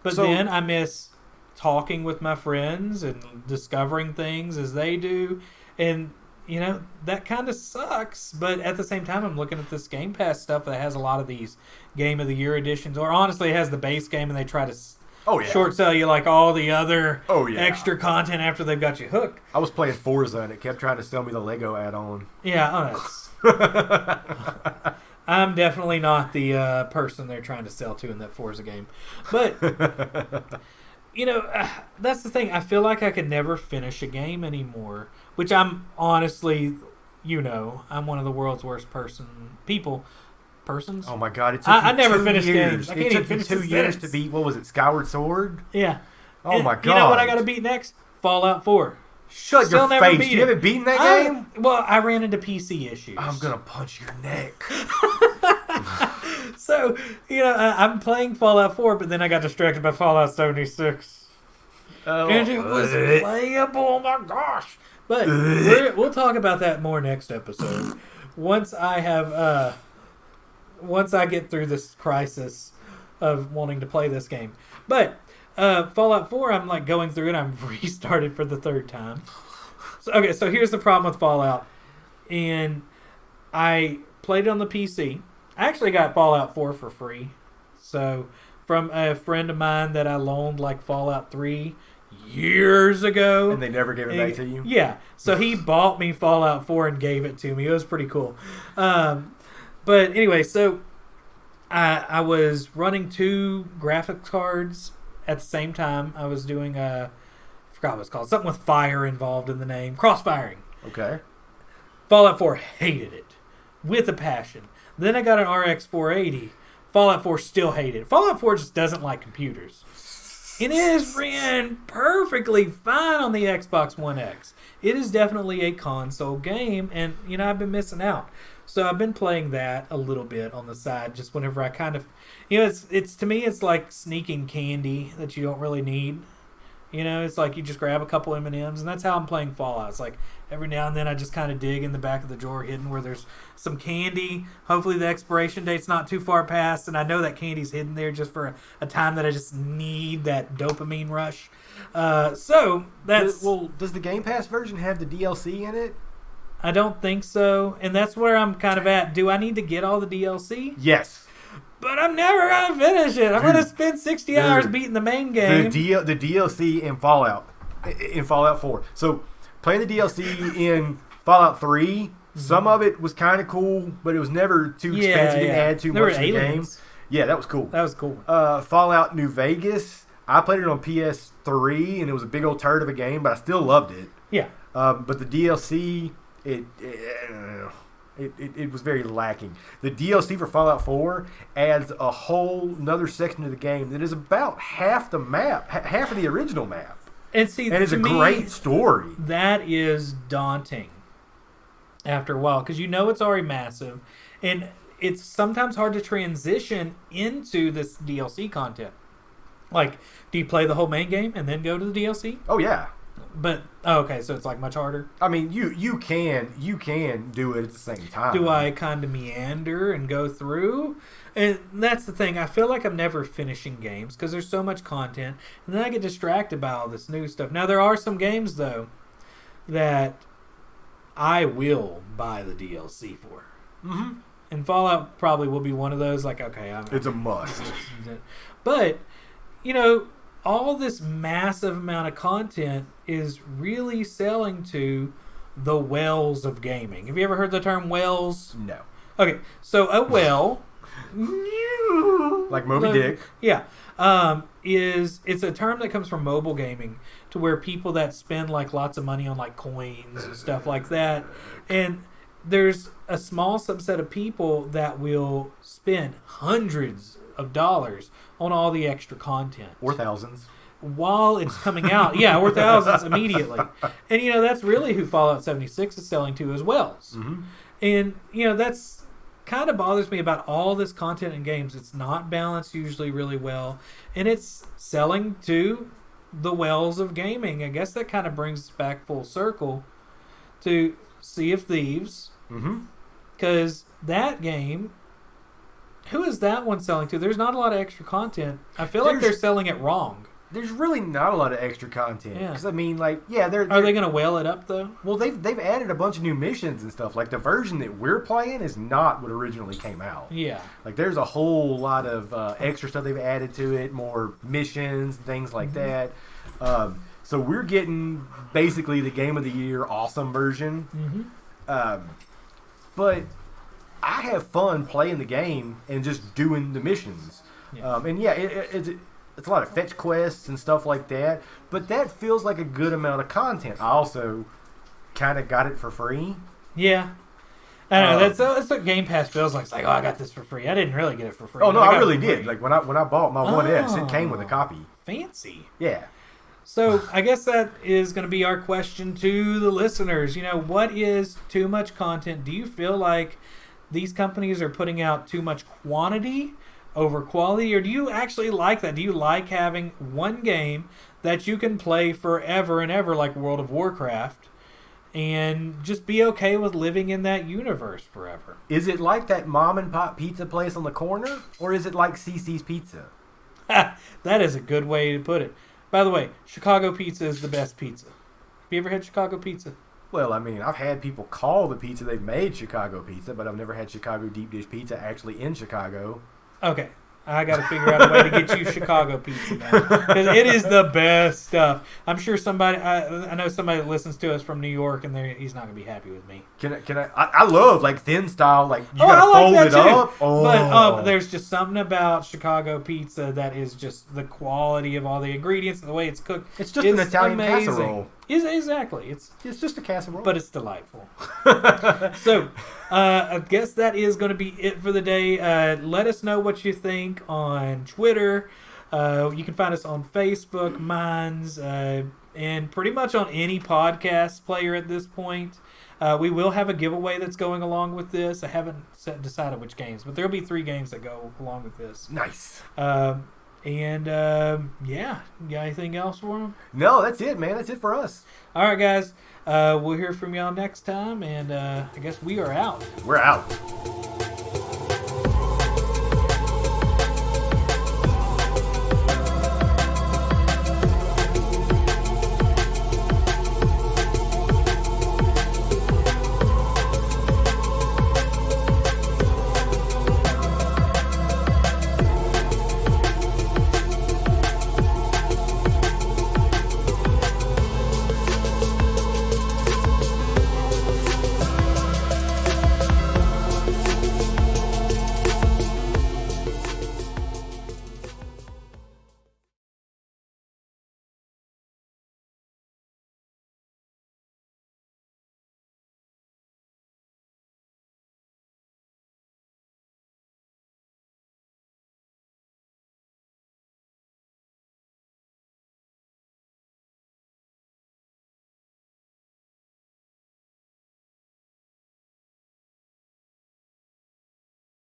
[SPEAKER 1] But then I miss talking with my friends and discovering things as they do. And, that kind of sucks. But at the same time, I'm looking at this Game Pass stuff that has a lot of these Game of the Year editions. Or honestly, it has the base game and they try to short sell you like all the other extra content after they've got you hooked.
[SPEAKER 2] I was playing Forza and it kept trying to sell me the Lego add-on.
[SPEAKER 1] Yeah, I'm definitely not the person they're trying to sell to in that Forza game. But, that's the thing. I feel like I could never finish a game anymore, which I'm honestly, I'm one of the world's worst persons.
[SPEAKER 2] Oh my God! It took
[SPEAKER 1] I never finished games.
[SPEAKER 2] It took me 2 years to beat. What was it? Skyward Sword.
[SPEAKER 1] Yeah.
[SPEAKER 2] Oh my God!
[SPEAKER 1] You know what I got to beat next? Fallout 4.
[SPEAKER 2] Shut your face! You haven't beaten that game?
[SPEAKER 1] Well, I ran into PC issues.
[SPEAKER 2] I'm gonna punch your neck.
[SPEAKER 1] So I'm playing Fallout 4, but then I got distracted by Fallout 76, and it was playable. Oh my gosh! But we'll talk about that more next episode. Once I get through this crisis of wanting to play this game. But Fallout 4, I'm like going through it. I'm restarted for the 3rd time. So here's the problem with Fallout. And I played it on the PC. I actually got Fallout 4 for free. So from a friend of mine that I loaned like Fallout 3 years ago.
[SPEAKER 2] And they never gave it back to you?
[SPEAKER 1] Yeah. So he bought me Fallout 4 and gave it to me. It was pretty cool. But anyway, so I was running 2 graphics cards at the same time. I was doing I forgot what it's called. Something with fire involved in the name. Cross-firing.
[SPEAKER 2] Okay.
[SPEAKER 1] Fallout 4 hated it with a passion. Then I got an RX 480. Fallout 4 still hated it. Fallout 4 just doesn't like computers. It is ran perfectly fine on the Xbox One X. It is definitely a console game, and I've been missing out. So I've been playing that a little bit on the side, just whenever I kind of, it's to me it's like sneaking candy that you don't really need. It's like you just grab a couple M&Ms, and that's how I'm playing Fallout. It's like every now and then I just kind of dig in the back of the drawer hidden where there's some candy. Hopefully the expiration date's not too far past, and I know that candy's hidden there just for a time that I just need that dopamine rush. So that's...
[SPEAKER 2] Does the Game Pass version have the DLC in it?
[SPEAKER 1] I don't think so, and that's where I'm kind of at. Do I need to get all the DLC?
[SPEAKER 2] Yes.
[SPEAKER 1] But I'm never going to finish it. I'm going to spend 60 hours beating the main game.
[SPEAKER 2] The DLC in Fallout 4. So, playing the DLC in Fallout 3, some of it was kind of cool, but it was never too expensive. It didn't add too much to the game. Yeah, that was cool. Fallout New Vegas, I played it on PS3, and it was a big old turd of a game, but I still loved it.
[SPEAKER 1] Yeah.
[SPEAKER 2] But the DLC, it was very lacking. The DLC for Fallout 4 adds a whole another section of the game that is about half the map, half of the original map.
[SPEAKER 1] And
[SPEAKER 2] it's a great story.
[SPEAKER 1] That is daunting after a while because it's already massive, and it's sometimes hard to transition into this DLC content. Like, do you play the whole main game and then go to the DLC?
[SPEAKER 2] Oh yeah.
[SPEAKER 1] But okay, so it's like much harder.
[SPEAKER 2] I mean, you can do it at the same time.
[SPEAKER 1] Do I kind of meander and go through? And that's the thing. I feel like I'm never finishing games because there's so much content, and then I get distracted by all this new stuff. Now there are some games though that I will buy the DLC for.
[SPEAKER 2] Mm-hmm.
[SPEAKER 1] And Fallout probably will be one of those. Like, okay,
[SPEAKER 2] it's a must.
[SPEAKER 1] But all this massive amount of content is really selling to the whales of gaming. Have you ever heard the term whales?
[SPEAKER 2] No.
[SPEAKER 1] Okay, so a whale,
[SPEAKER 2] like Moby Dick.
[SPEAKER 1] Yeah, it's a term that comes from mobile gaming, to where people that spend like lots of money on like coins and stuff like that, and there's a small subset of people that will spend hundreds of dollars on all the extra content.
[SPEAKER 2] Or thousands.
[SPEAKER 1] While it's coming out. Yeah, or thousands immediately. And, that's really who Fallout 76 is selling to as whales.
[SPEAKER 2] Mm-hmm.
[SPEAKER 1] And, that's kind of bothers me about all this content in games. It's not balanced usually really well. And it's selling to the whales of gaming. I guess that kind of brings us back full circle to Sea of Thieves. Because that game... Who is that one selling to? There's not a lot of extra content. I feel like they're selling it wrong.
[SPEAKER 2] There's really not a lot of extra content.
[SPEAKER 1] Yeah.
[SPEAKER 2] Because, I mean, like, yeah, they're...
[SPEAKER 1] Are they going to whale it up, though?
[SPEAKER 2] Well, they've added a bunch of new missions and stuff. Like, the version that we're playing is not what originally came out.
[SPEAKER 1] Yeah.
[SPEAKER 2] Like, there's a whole lot of extra stuff they've added to it, more missions, things like that. So we're getting, basically, the Game of the Year awesome version. But... I have fun playing the game and just doing the missions. Yeah. It's a lot of fetch quests and stuff like that. But that feels like a good amount of content. I also kind of got it for free.
[SPEAKER 1] Yeah. I don't know. That's what Game Pass feels like. It's like, I got this for free. I didn't really get it for free.
[SPEAKER 2] Oh, no, I really did. Like, when I bought my 1S, it came with a copy.
[SPEAKER 1] Fancy.
[SPEAKER 2] Yeah.
[SPEAKER 1] So, I guess that is going to be our question to the listeners. What is too much content? Do you feel like these companies are putting out too much quantity over quality, or do you actually like that? Do you like having one game that you can play forever and ever, like World of Warcraft, and just be okay with living in that universe forever?
[SPEAKER 2] Is it like that mom and pop pizza place on the corner, or is it like CC's Pizza?
[SPEAKER 1] That is a good way to put it. By the way, Chicago pizza is the best pizza. Have you ever had Chicago pizza?
[SPEAKER 2] Well, I mean, I've had people call the pizza they've made Chicago pizza, but I've never had Chicago deep dish pizza actually in Chicago.
[SPEAKER 1] Okay. I got to figure out a way to get you Chicago pizza now, because it is the best stuff. I'm sure somebody, I know somebody that listens to us from New York, and he's not gonna be happy with me.
[SPEAKER 2] I love like thin style, like you
[SPEAKER 1] I
[SPEAKER 2] gotta
[SPEAKER 1] like
[SPEAKER 2] fold
[SPEAKER 1] that
[SPEAKER 2] it
[SPEAKER 1] too.
[SPEAKER 2] up. Oh.
[SPEAKER 1] But there's just something about Chicago pizza that is just the quality of all the ingredients and the way it's cooked.
[SPEAKER 2] It's just an Italian
[SPEAKER 1] amazing.
[SPEAKER 2] casserole.
[SPEAKER 1] Exactly. It's
[SPEAKER 2] just a casserole,
[SPEAKER 1] but it's delightful. So, I guess that is going to be it for the day. Let us know what you think on Twitter. You can find us on Facebook, Minds, and pretty much on any podcast player at this point. We will have a giveaway that's going along with this. I haven't decided which games, but there'll be 3 games that go along with this.
[SPEAKER 2] Nice.
[SPEAKER 1] Yeah, you got anything else for them?
[SPEAKER 2] No, that's it, man. That's it for us.
[SPEAKER 1] All right, guys. We'll hear from y'all next time, and I guess we are out.
[SPEAKER 2] We're out.